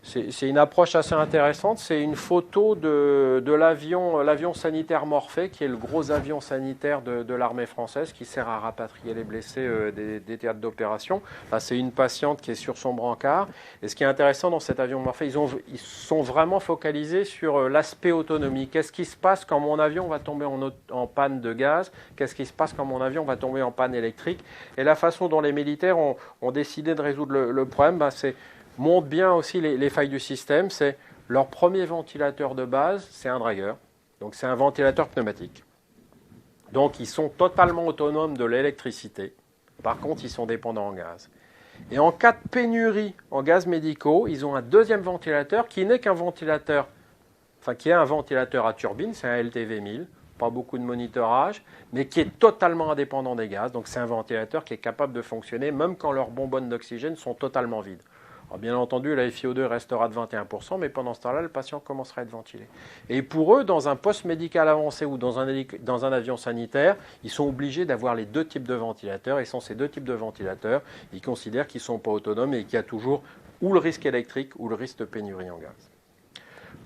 c'est une approche assez intéressante, c'est une photo de l'avion sanitaire Morphée, qui est le gros avion sanitaire de l'armée française, qui sert à rapatrier les blessés des théâtres d'opération. Là, c'est une patiente qui est sur son brancard. Et ce qui est intéressant dans cet avion Morphée, ils sont vraiment focalisés sur l'aspect autonomie. Qu'est-ce qui se passe quand mon avion va tomber en panne de gaz? Qu'est-ce qui se passe quand mon avion va tomber en panne électrique? Et la façon dont les militaires ont décidé de résoudre le problème, montre bien aussi les failles du système. C'est leur premier ventilateur de base, c'est un Draeger. Donc c'est un ventilateur pneumatique. Donc ils sont totalement autonomes de l'électricité. Par contre, ils sont dépendants en gaz. Et en cas de pénurie en gaz médicaux, ils ont un deuxième ventilateur qui n'est qu'un ventilateur, qui est un ventilateur à turbine, c'est un LTV 1000, pas beaucoup de monitorage, mais qui est totalement indépendant des gaz. Donc c'est un ventilateur qui est capable de fonctionner même quand leurs bonbonnes d'oxygène sont totalement vides. Alors bien entendu, la FiO2 restera de 21%, mais pendant ce temps-là, le patient commencera à être ventilé. Et pour eux, dans un poste médical avancé ou dans un avion sanitaire, ils sont obligés d'avoir les deux types de ventilateurs. Et sans ces deux types de ventilateurs, ils considèrent qu'ils ne sont pas autonomes et qu'il y a toujours ou le risque électrique ou le risque de pénurie en gaz.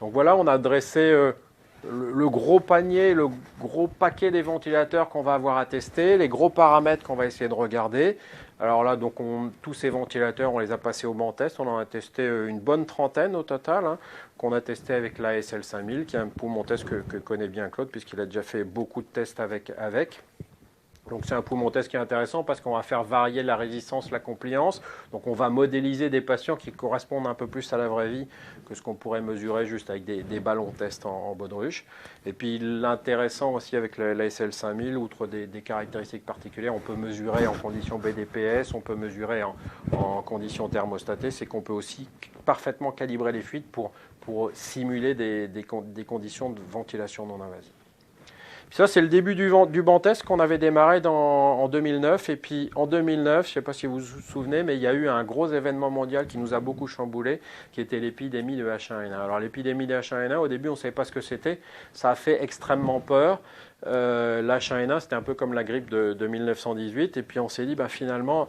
Donc voilà, on a dressé le gros panier, le gros paquet des ventilateurs qu'on va avoir à tester, les gros paramètres qu'on va essayer de regarder. Alors là, donc tous ces ventilateurs, on les a passés au banc test. On en a testé une bonne trentaine au total, qu'on a testé avec la SL5000, qui est un poumon test que connaît bien Claude, puisqu'il a déjà fait beaucoup de tests avec. Donc c'est un poumon test qui est intéressant parce qu'on va faire varier la résistance, la compliance. Donc on va modéliser des patients qui correspondent un peu plus à la vraie vie que ce qu'on pourrait mesurer juste avec des ballons test en baudruche. Et puis l'intéressant aussi avec la SL 5000, outre des caractéristiques particulières, on peut mesurer en conditions BDPS, on peut mesurer en conditions thermostatées, c'est qu'on peut aussi parfaitement calibrer les fuites pour simuler des conditions de ventilation non invasive. Ça, c'est le début du banc test qu'on avait démarré en 2009. Et puis en 2009, je ne sais pas si vous vous souvenez, mais il y a eu un gros événement mondial qui nous a beaucoup chamboulé, qui était l'épidémie de H1N1. Alors l'épidémie de H1N1, au début, on ne savait pas ce que c'était. Ça a fait extrêmement peur. L'H1N1, c'était un peu comme la grippe de 1918. Et puis on s'est dit, finalement,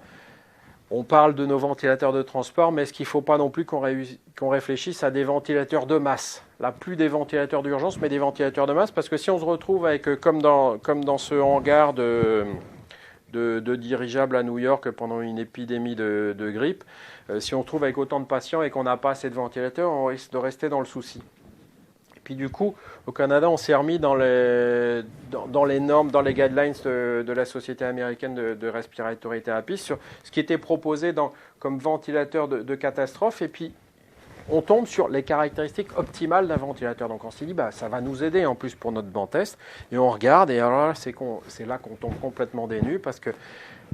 on parle de nos ventilateurs de transport, mais est-ce qu'il ne faut pas non plus qu'on réfléchisse à des ventilateurs de masse? Là, plus des ventilateurs d'urgence, mais des ventilateurs de masse, parce que si on se retrouve avec, comme dans ce hangar de dirigeables à New York pendant une épidémie de grippe, si on se retrouve avec autant de patients et qu'on n'a pas assez de ventilateurs, on risque de rester dans le souci. Puis du coup, au Canada, on s'est remis dans les normes, dans les guidelines de la Société américaine de respiratory therapy sur ce qui était proposé comme ventilateur de catastrophe. Et puis, on tombe sur les caractéristiques optimales d'un ventilateur. Donc on s'est dit, ça va nous aider en plus pour notre banc test. Et on regarde, et alors là, c'est là qu'on tombe complètement des nues, parce que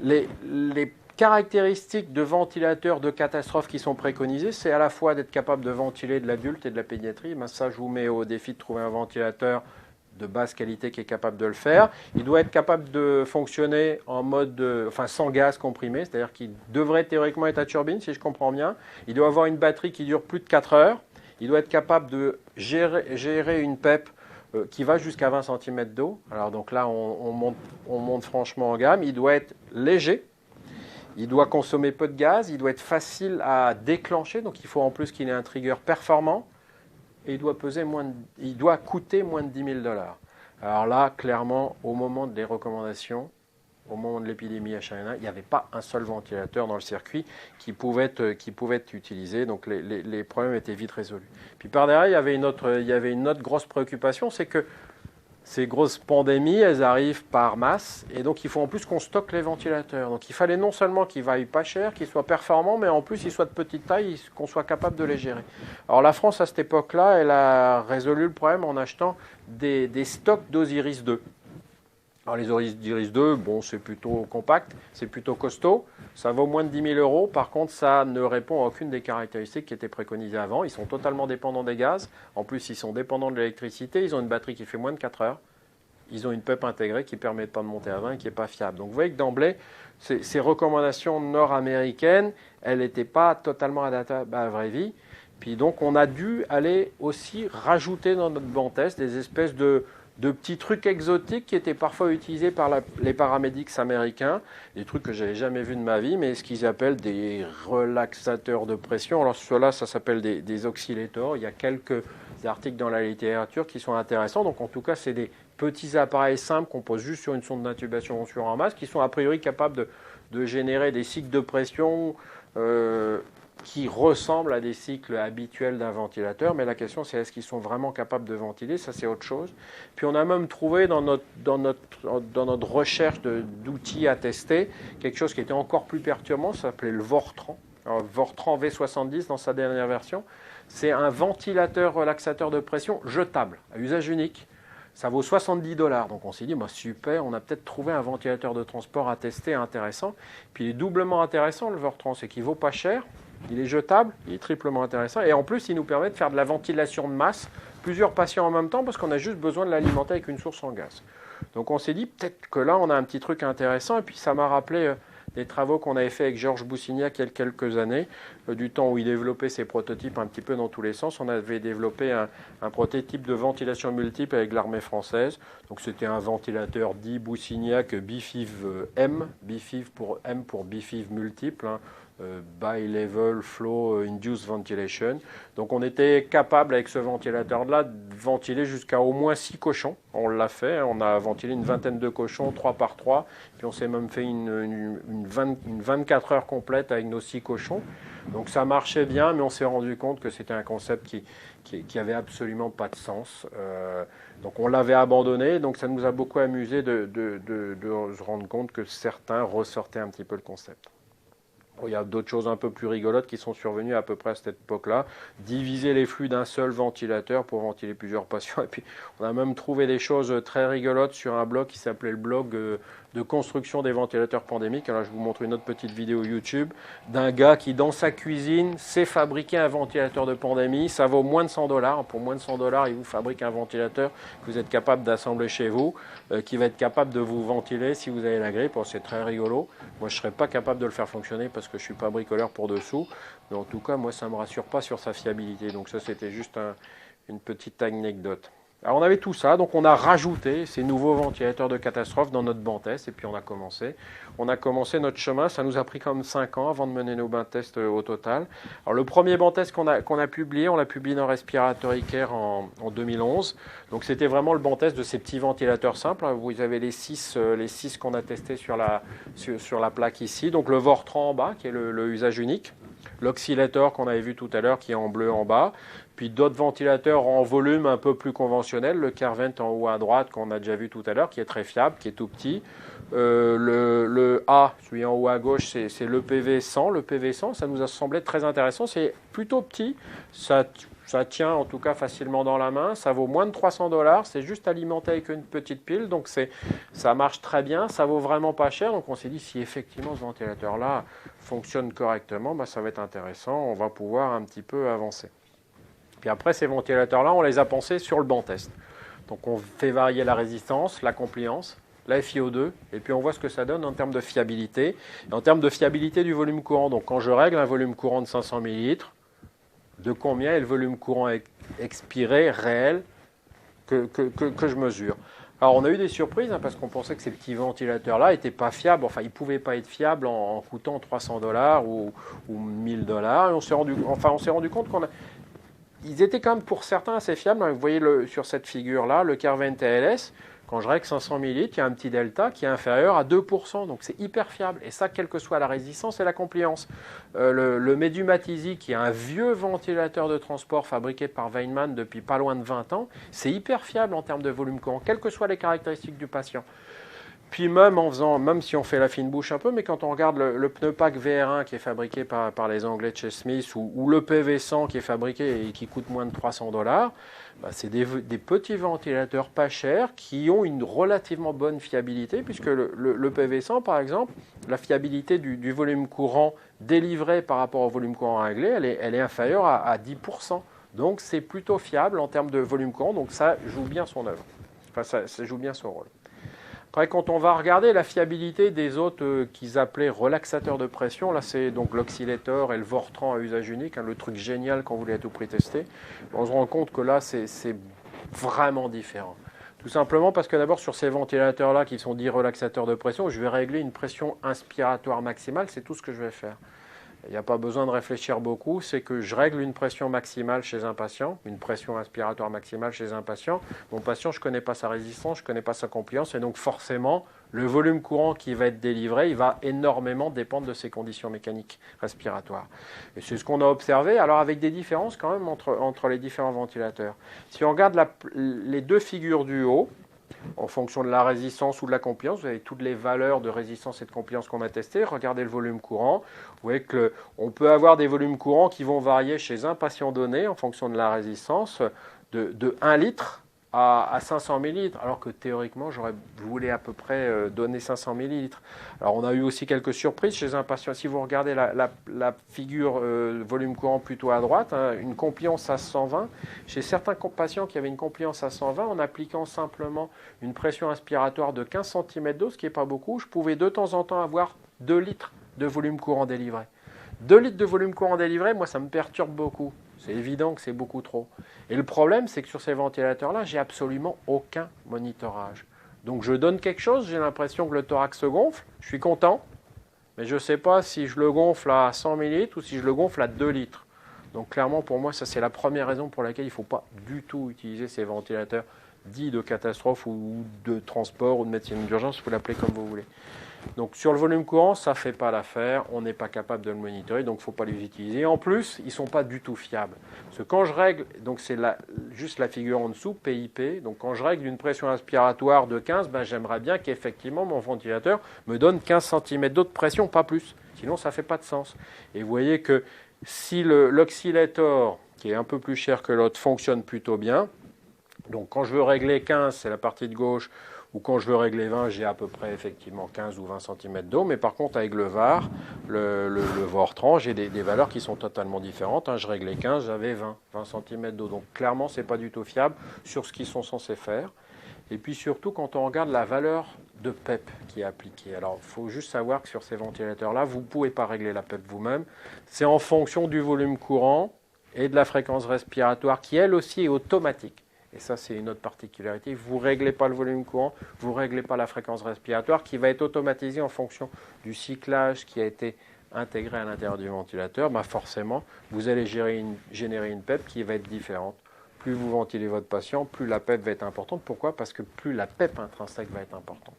les caractéristiques de ventilateurs de catastrophe qui sont préconisées, c'est à la fois d'être capable de ventiler de l'adulte et de la pédiatrie. Ça, je vous mets au défi de trouver un ventilateur de basse qualité qui est capable de le faire. Il doit être capable de fonctionner en mode, sans gaz comprimé, c'est-à-dire qu'il devrait théoriquement être à turbine, si je comprends bien. Il doit avoir une batterie qui dure plus de 4 heures. Il doit être capable de gérer une PEP qui va jusqu'à 20 cm d'eau. Alors donc là, on monte franchement en gamme. Il doit être léger. Il doit consommer peu de gaz. Il doit être facile à déclencher. Donc il faut en plus qu'il ait un trigger performant. Et il doit coûter moins de 10 000 $. Alors là, clairement, au moment des recommandations, au moment de l'épidémie H1N1, il n'y avait pas un seul ventilateur dans le circuit qui pouvait être utilisé. Donc les problèmes étaient vite résolus. Puis par derrière, il y avait une autre grosse préoccupation, c'est que ces grosses pandémies, elles arrivent par masse, et donc il faut en plus qu'on stocke les ventilateurs. Donc il fallait non seulement qu'ils vaillent pas cher, qu'ils soient performants, mais en plus ils soient de petite taille, qu'on soit capable de les gérer. Alors la France, à cette époque-là, elle a résolu le problème en achetant des stocks d'Osiris 2. Alors les Osiris 2, c'est plutôt compact, c'est plutôt costaud, ça vaut moins de 10 000 €. Par contre, ça ne répond à aucune des caractéristiques qui étaient préconisées avant. Ils sont totalement dépendants des gaz. En plus, ils sont dépendants de l'électricité. Ils ont une batterie qui fait moins de 4 heures. Ils ont une PEP intégrée qui ne permet pas de monter à 20 et qui n'est pas fiable. Donc vous voyez que d'emblée, ces recommandations nord-américaines, elles n'étaient pas totalement adaptables à la vraie vie. Puis donc on a dû aller aussi rajouter dans notre banc test des espèces de petits trucs exotiques qui étaient parfois utilisés par les paramédics américains, des trucs que je n'avais jamais vus de ma vie, mais ce qu'ils appellent des relaxateurs de pression. Alors ceux-là, ça s'appelle des oscillators. Il y a quelques articles dans la littérature qui sont intéressants. Donc en tout cas, c'est des petits appareils simples qu'on pose juste sur une sonde d'intubation sur un masque, qui sont a priori capables de générer des cycles de pression qui ressemblent à des cycles habituels d'un ventilateur, mais la question c'est est-ce qu'ils sont vraiment capables de ventiler, ça c'est autre chose. Puis on a même trouvé dans notre recherche d'outils à tester quelque chose qui était encore plus perturbant, ça s'appelait le Vortran. Alors, Vortran V70 dans sa dernière version, c'est un ventilateur relaxateur de pression jetable, à usage unique. Ça vaut 70 $. Donc on s'est dit, super, on a peut-être trouvé un ventilateur de transport à tester intéressant. Puis il est doublement intéressant, le Vortran, c'est qu'il ne vaut pas cher. Il est jetable, il est triplement intéressant. Et en plus, il nous permet de faire de la ventilation de masse, plusieurs patients en même temps, parce qu'on a juste besoin de l'alimenter avec une source en gaz. Donc on s'est dit, peut-être que là, on a un petit truc intéressant. Et puis ça m'a rappelé des travaux qu'on avait fait avec Georges Boussignac il y a quelques années, du temps où il développait ses prototypes un petit peu dans tous les sens. On avait développé un prototype de ventilation multiple avec l'armée française. Donc c'était un ventilateur dit Boussignac Bifiv M, Bifiv pour M pour Bifiv multiple, bi-level flow induced ventilation. Donc on était capable avec ce ventilateur-là de ventiler jusqu'à au moins 6 cochons. On l'a fait, on a ventilé une vingtaine de cochons, 3 par 3, puis on s'est même fait une 24 heures complète avec nos 6 cochons. Donc ça marchait bien, mais on s'est rendu compte que c'était un concept qui avait absolument pas de sens. Donc on l'avait abandonné, donc ça nous a beaucoup amusé de se rendre compte que certains ressortaient un petit peu le concept. Il y a d'autres choses un peu plus rigolotes qui sont survenues à peu près à cette époque-là. Diviser les flux d'un seul ventilateur pour ventiler plusieurs patients. Et puis, on a même trouvé des choses très rigolotes sur un blog qui s'appelait le blog de construction des ventilateurs pandémiques. Alors, je vous montre une autre petite vidéo YouTube d'un gars qui, dans sa cuisine, sait fabriquer un ventilateur de pandémie. Ça vaut moins de $100. Pour moins de $100, il vous fabrique un ventilateur que vous êtes capable d'assembler chez vous, qui va être capable de vous ventiler si vous avez la grippe. C'est très rigolo. Moi, je ne serais pas capable de le faire fonctionner parce que je ne suis pas bricoleur pour dessous. Mais en tout cas, moi, ça ne me rassure pas sur sa fiabilité. Donc ça, c'était juste une petite anecdote. Alors on avait tout ça, donc on a rajouté ces nouveaux ventilateurs de catastrophe dans notre banc test et puis on a commencé. On a commencé notre chemin, ça nous a pris quand même 5 ans avant de mener nos bancs tests au total. Alors le premier banc test qu'on a publié, on l'a publié dans Respiratory Care en 2011. Donc c'était vraiment le banc test de ces petits ventilateurs simples. Vous avez les 6 qu'on a testés sur la plaque ici. Donc le Vortran en bas qui est le usage unique. L'oscillator qu'on avait vu tout à l'heure qui est en bleu en bas. Puis d'autres ventilateurs en volume un peu plus conventionnels, le Carvent en haut à droite qu'on a déjà vu tout à l'heure, qui est très fiable, qui est tout petit. Le A, celui en haut à gauche, c'est le PV100. Le PV100, ça nous a semblé très intéressant. C'est plutôt petit, ça tient en tout cas facilement dans la main. Ça vaut moins de $300. C'est juste alimenté avec une petite pile, donc ça marche très bien. Ça vaut vraiment pas cher. Donc on s'est dit si effectivement ce ventilateur-là fonctionne correctement, ça va être intéressant. On va pouvoir un petit peu avancer. Puis après, ces ventilateurs-là, on les a pensés sur le banc test. Donc on fait varier la résistance, la compliance, la FiO2, et puis on voit ce que ça donne en termes de fiabilité, et en termes de fiabilité du volume courant. Donc quand je règle un volume courant de 500 ml, de combien est le volume courant expiré réel que je mesure. Alors on a eu des surprises parce qu'on pensait que ces petits ventilateurs-là n'étaient pas fiables, enfin ils ne pouvaient pas être fiables en coûtant $300 ou $1000. Et on s'est rendu compte ils étaient quand même pour certains assez fiables. Vous voyez sur cette figure-là, le Carvent TLS, quand je règle 500 ml, il y a un petit delta qui est inférieur à 2%. Donc c'est hyper fiable. Et ça, quelle que soit la résistance et la compliance. Le Medumatizi, qui est un vieux ventilateur de transport fabriqué par Weinmann depuis pas loin de 20 ans, c'est hyper fiable en termes de volume courant, quelles que soient les caractéristiques du patient. Puis même si on fait la fine bouche un peu, mais quand on regarde le Pneupack VR1 qui est fabriqué par les Anglais de chez Smith ou le PV100 qui est fabriqué et qui coûte moins de $300, c'est des petits ventilateurs pas chers qui ont une relativement bonne fiabilité, puisque le PV100 par exemple, la fiabilité du volume courant délivré par rapport au volume courant réglé, elle est inférieure à 10%. Donc c'est plutôt fiable en termes de volume courant, donc ça joue bien son œuvre, enfin ça joue bien son rôle. Après, quand on va regarder la fiabilité des autres qu'ils appelaient relaxateurs de pression, là c'est donc l'oscillator et le Vortran à usage unique, le truc génial qu'on voulait à tout prix tester, on se rend compte que là c'est vraiment différent. Tout simplement parce que d'abord sur ces ventilateurs-là qui sont dits relaxateurs de pression, je vais régler une pression inspiratoire maximale, c'est tout ce que je vais faire. Il n'y a pas besoin de réfléchir beaucoup, c'est que je règle une pression maximale chez un patient, une pression inspiratoire maximale chez un patient. Mon patient, je ne connais pas sa résistance, je ne connais pas sa compliance, et donc forcément, le volume courant qui va être délivré, il va énormément dépendre de ses conditions mécaniques respiratoires. Et c'est ce qu'on a observé, alors avec des différences quand même entre les différents ventilateurs. Si on regarde les deux figures du haut, en fonction de la résistance ou de la compliance, vous avez toutes les valeurs de résistance et de compliance qu'on a testées. Regardez le volume courant. Vous voyez qu'on peut avoir des volumes courants qui vont varier chez un patient donné en fonction de la résistance de 1 litre à 500 ml, alors que théoriquement, j'aurais voulu à peu près donner 500 ml. Alors, on a eu aussi quelques surprises chez un patient. Si vous regardez la figure volume courant plutôt à droite, une compliance à 120, chez certains patients qui avaient une compliance à 120, en appliquant simplement une pression inspiratoire de 15 cm d'eau, ce qui n'est pas beaucoup, je pouvais de temps en temps avoir 2 litres de volume courant délivré. 2 litres de volume courant délivré, moi, ça me perturbe beaucoup. C'est évident que c'est beaucoup trop. Et le problème, c'est que sur ces ventilateurs-là, j'ai absolument aucun monitorage. Donc je donne quelque chose, j'ai l'impression que le thorax se gonfle, je suis content, mais je ne sais pas si je le gonfle à 100 millilitres ou si je le gonfle à 2 litres. Donc clairement, pour moi, ça c'est la première raison pour laquelle il ne faut pas du tout utiliser ces ventilateurs dits de catastrophe ou de transport ou de médecine d'urgence, vous l'appelez comme vous voulez. Donc sur le volume courant, ça ne fait pas l'affaire, on n'est pas capable de le monitorer, donc il ne faut pas les utiliser. En plus, ils ne sont pas du tout fiables. Parce que quand je règle, donc c'est juste la figure en dessous, PIP, donc quand je règle une pression inspiratoire de 15, ben j'aimerais bien qu'effectivement mon ventilateur me donne 15 cm d'eau de pression, pas plus. Sinon, ça ne fait pas de sens. Et vous voyez que si l'oscillator, qui est un peu plus cher que l'autre, fonctionne plutôt bien, donc quand je veux régler 15, c'est la partie de gauche, ou quand je veux régler 20, j'ai à peu près effectivement 15 ou 20 cm d'eau, mais par contre avec le VAR, le Vortran, j'ai des valeurs qui sont totalement différentes. Je réglais 15, j'avais 20 cm d'eau. Donc clairement, ce n'est pas du tout fiable sur ce qu'ils sont censés faire. Et puis surtout, quand on regarde la valeur de PEP qui est appliquée. Alors, il faut juste savoir que sur ces ventilateurs-là, vous ne pouvez pas régler la PEP vous-même. C'est en fonction du volume courant et de la fréquence respiratoire qui, elle aussi, est automatique. Et ça, c'est une autre particularité. Vous ne réglez pas le volume courant, vous ne réglez pas la fréquence respiratoire qui va être automatisée en fonction du cyclage qui a été intégré à l'intérieur du ventilateur. Forcément, vous allez générer une PEP qui va être différente. Plus vous ventilez votre patient, plus la PEP va être importante. Pourquoi ? Parce que plus la PEP intrinsèque va être importante.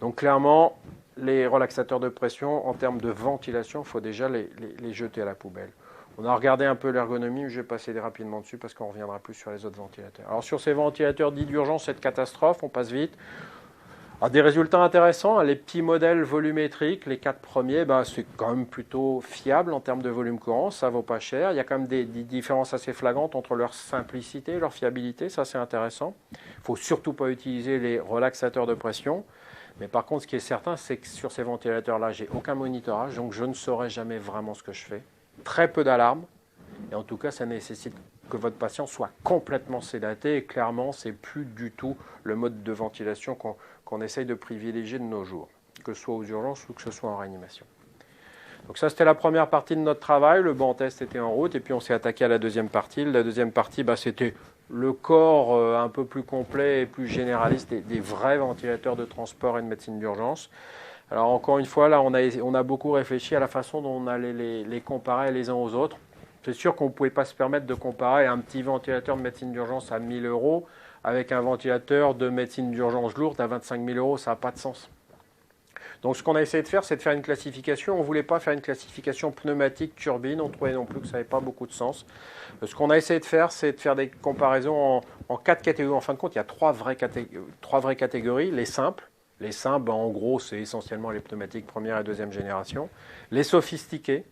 Donc clairement, les relaxateurs de pression, en termes de ventilation, il faut déjà les jeter à la poubelle. On a regardé un peu l'ergonomie, mais je vais passer rapidement dessus parce qu'on reviendra plus sur les autres ventilateurs. Alors sur ces ventilateurs dits d'urgence et de catastrophe, on passe vite. Alors, des résultats intéressants, les petits modèles volumétriques, les 4 premiers, c'est quand même plutôt fiable en termes de volume courant, ça ne vaut pas cher. Il y a quand même des différences assez flagrantes entre leur simplicité et leur fiabilité, ça c'est intéressant. Il ne faut surtout pas utiliser les relaxateurs de pression. Mais par contre, ce qui est certain, c'est que sur ces ventilateurs-là, j'ai aucun monitorage, donc je ne saurai jamais vraiment ce que je fais. Très peu d'alarmes, et en tout cas, ça nécessite que votre patient soit complètement sédaté, et clairement, ce n'est plus du tout le mode de ventilation qu'on essaye de privilégier de nos jours, que ce soit aux urgences ou que ce soit en réanimation. Donc ça, c'était la première partie de notre travail, le banc test était en route, et puis on s'est attaqué à la deuxième partie. La deuxième partie, c'était le corps un peu plus complet et plus généraliste des vrais ventilateurs de transport et de médecine d'urgence. Alors encore une fois, là, on a beaucoup réfléchi à la façon dont on allait les comparer les uns aux autres. C'est sûr qu'on ne pouvait pas se permettre de comparer un petit ventilateur de médecine d'urgence à 1 000 € avec un ventilateur de médecine d'urgence lourde à 25 000 €. Ça n'a pas de sens. Donc ce qu'on a essayé de faire, c'est de faire une classification. On ne voulait pas faire une classification pneumatique-turbine. On trouvait non plus que ça n'avait pas beaucoup de sens. Ce qu'on a essayé de faire, c'est de faire des comparaisons en 4 catégories. En fin de compte, il y a 3 vraies catégories. Les simples. Les simples, en gros, c'est essentiellement les pneumatiques première et deuxième génération. Les sophistiqués.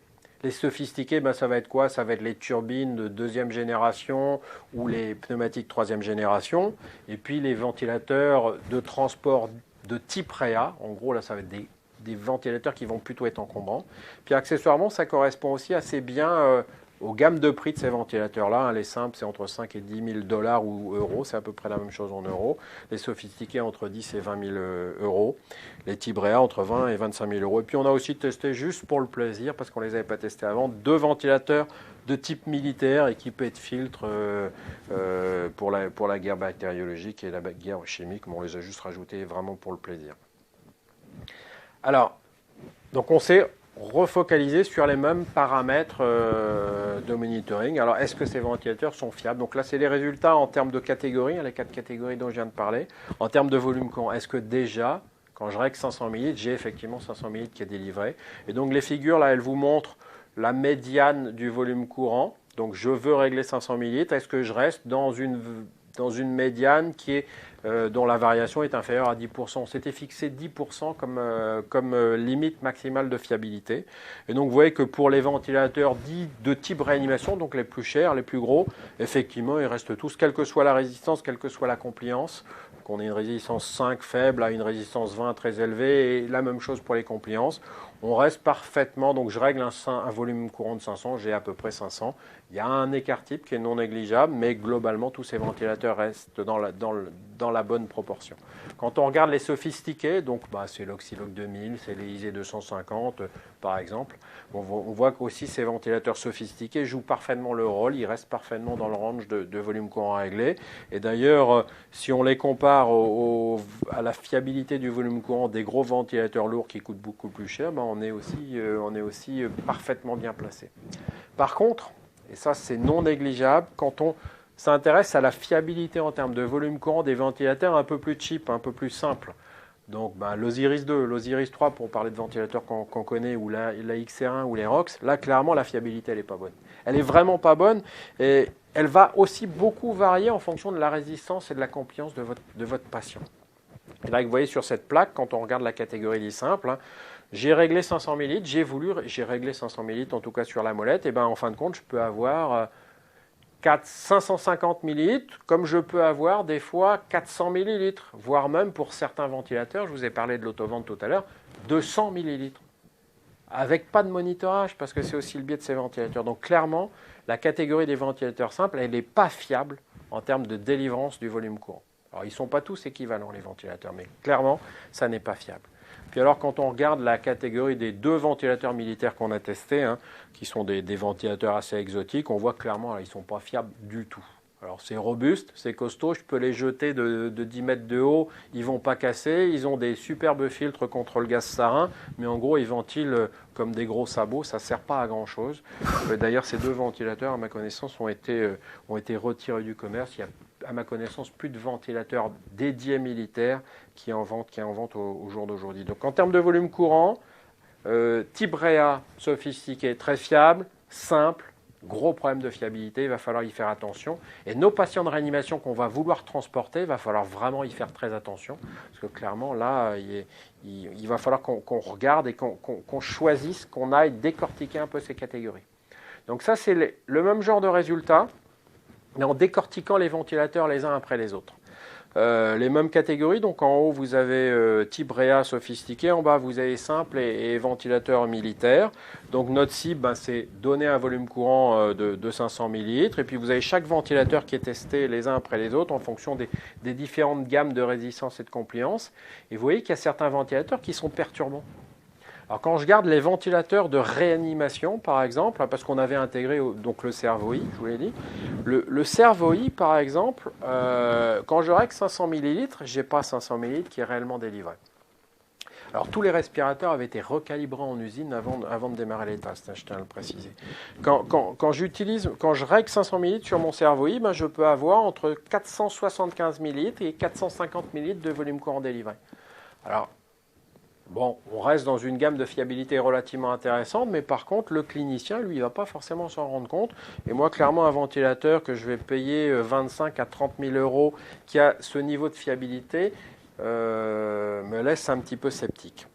Les sophistiqués, ça va être quoi ? Ça va être les turbines de deuxième génération ou les pneumatiques troisième génération. Et puis les ventilateurs de transport de type REA. En gros, là, ça va être des ventilateurs qui vont plutôt être encombrants. Puis accessoirement, ça correspond aussi assez bien aux gammes de prix de ces ventilateurs-là. Les simples, c'est entre 5 et 10 000 $ ou euros. C'est à peu près la même chose en euros. Les sophistiqués, entre 10 et 20 000 €. Les types REA, entre 20 et 25 000 €. Et puis, on a aussi testé, juste pour le plaisir, parce qu'on ne les avait pas testés avant, 2 ventilateurs de type militaire équipés de filtres pour la guerre bactériologique et la guerre chimique. Mais on les a juste rajoutés vraiment pour le plaisir. Alors, donc on s'est refocaliser sur les mêmes paramètres de monitoring. Alors, est-ce que ces ventilateurs sont fiables ? Donc là, c'est les résultats en termes de catégories, les 4 catégories dont je viens de parler. En termes de volume courant, est-ce que déjà, quand je règle 500 ml, j'ai effectivement 500 ml qui est délivré ? Et donc, les figures, là, elles vous montrent la médiane du volume courant. Donc, je veux régler 500 ml. Est-ce que je reste dans une médiane qui est dont la variation est inférieure à 10%. On s'était fixé 10% comme limite maximale de fiabilité. Et donc vous voyez que pour les ventilateurs dits de type réanimation, donc les plus chers, les plus gros, effectivement, ils restent tous, quelle que soit la résistance, quelle que soit la compliance. Donc on a une résistance 5 faible à une résistance 20 très élevée, et la même chose pour les compliances. On reste parfaitement, donc je règle un volume courant de 500, j'ai à peu près 500. Il y a un écart type qui est non négligeable, mais globalement, tous ces ventilateurs restent dans la bonne proportion. Quand on regarde les sophistiqués, donc c'est l'Oxyloc 2000, c'est les ISE 250 par exemple, on voit qu'aussi ces ventilateurs sophistiqués jouent parfaitement le rôle, ils restent parfaitement dans le range de volume courant réglé. Et d'ailleurs, si on les compare à la fiabilité du volume courant des gros ventilateurs lourds qui coûtent beaucoup plus cher, on est aussi parfaitement bien placé. Par contre, et ça c'est non négligeable, quand on s'intéresse à la fiabilité en termes de volume courant des ventilateurs un peu plus cheap, un peu plus simples, donc l'Osiris 2, l'Osiris 3 pour parler de ventilateurs qu'on connaît, ou la XR1 ou les ROX, là clairement la fiabilité elle n'est pas bonne. Elle est vraiment pas bonne et elle va aussi beaucoup varier en fonction de la résistance et de la compliance de votre patient. Et là vous voyez sur cette plaque, quand on regarde la catégorie lit simple, j'ai réglé 500 ml, j'ai réglé 500 ml en tout cas sur la molette, et en fin de compte je peux avoir 550 ml, comme je peux avoir des fois 400 ml, voire même pour certains ventilateurs, je vous ai parlé de l'autovente tout à l'heure, 200 ml, avec pas de monitorage, parce que c'est aussi le biais de ces ventilateurs. Donc clairement, la catégorie des ventilateurs simples, elle n'est pas fiable en termes de délivrance du volume courant. Alors ils ne sont pas tous équivalents les ventilateurs, mais clairement, ça n'est pas fiable. Puis alors, quand on regarde la catégorie des 2 ventilateurs militaires qu'on a testés, qui sont des ventilateurs assez exotiques, on voit clairement qu'ils ne sont pas fiables du tout. Alors c'est robuste, c'est costaud, je peux les jeter de 10 mètres de haut, ils ne vont pas casser, ils ont des superbes filtres contre le gaz sarin, mais en gros ils ventilent comme des gros sabots, ça ne sert pas à grand chose. D'ailleurs ces 2 ventilateurs, à ma connaissance, ont été retirés du commerce. Il y a, à ma connaissance, plus de ventilateurs dédiés militaires qui en vente au jour d'aujourd'hui. Donc en termes de volume courant, type Réa sophistiqué, très fiable, simple, gros problème de fiabilité, il va falloir y faire attention. Et nos patients de réanimation qu'on va vouloir transporter, il va falloir vraiment y faire très attention. Parce que clairement, là, il va falloir qu'on regarde et qu'on choisisse, qu'on aille décortiquer un peu ces catégories. Donc ça, c'est le même genre de résultat, mais en décortiquant les ventilateurs les uns après les autres. Les mêmes catégories, donc en haut vous avez type Réa sophistiqué, en bas vous avez simple et ventilateur militaire. Donc notre cible, c'est donner un volume courant de 500 ml, et puis vous avez chaque ventilateur qui est testé les uns après les autres en fonction des différentes gammes de résistance et de compliance. Et vous voyez qu'il y a certains ventilateurs qui sont perturbants. Alors quand je regarde les ventilateurs de réanimation, par exemple, parce qu'on avait intégré donc le Servo-i, je vous l'ai dit, le Servo-i, par exemple, quand je règle 500 ml, je n'ai pas 500 ml qui est réellement délivré. Alors tous les respirateurs avaient été recalibrés en usine avant de démarrer les tests, je tiens à le préciser. Quand je règle 500 ml sur mon Servo-i, je peux avoir entre 475 ml et 450 ml de volume courant délivré. Alors, bon, on reste dans une gamme de fiabilité relativement intéressante, mais par contre, le clinicien, lui, il ne va pas forcément s'en rendre compte. Et moi, clairement, un ventilateur que je vais payer 25 à 30 000 euros, qui a ce niveau de fiabilité, me laisse un petit peu sceptique.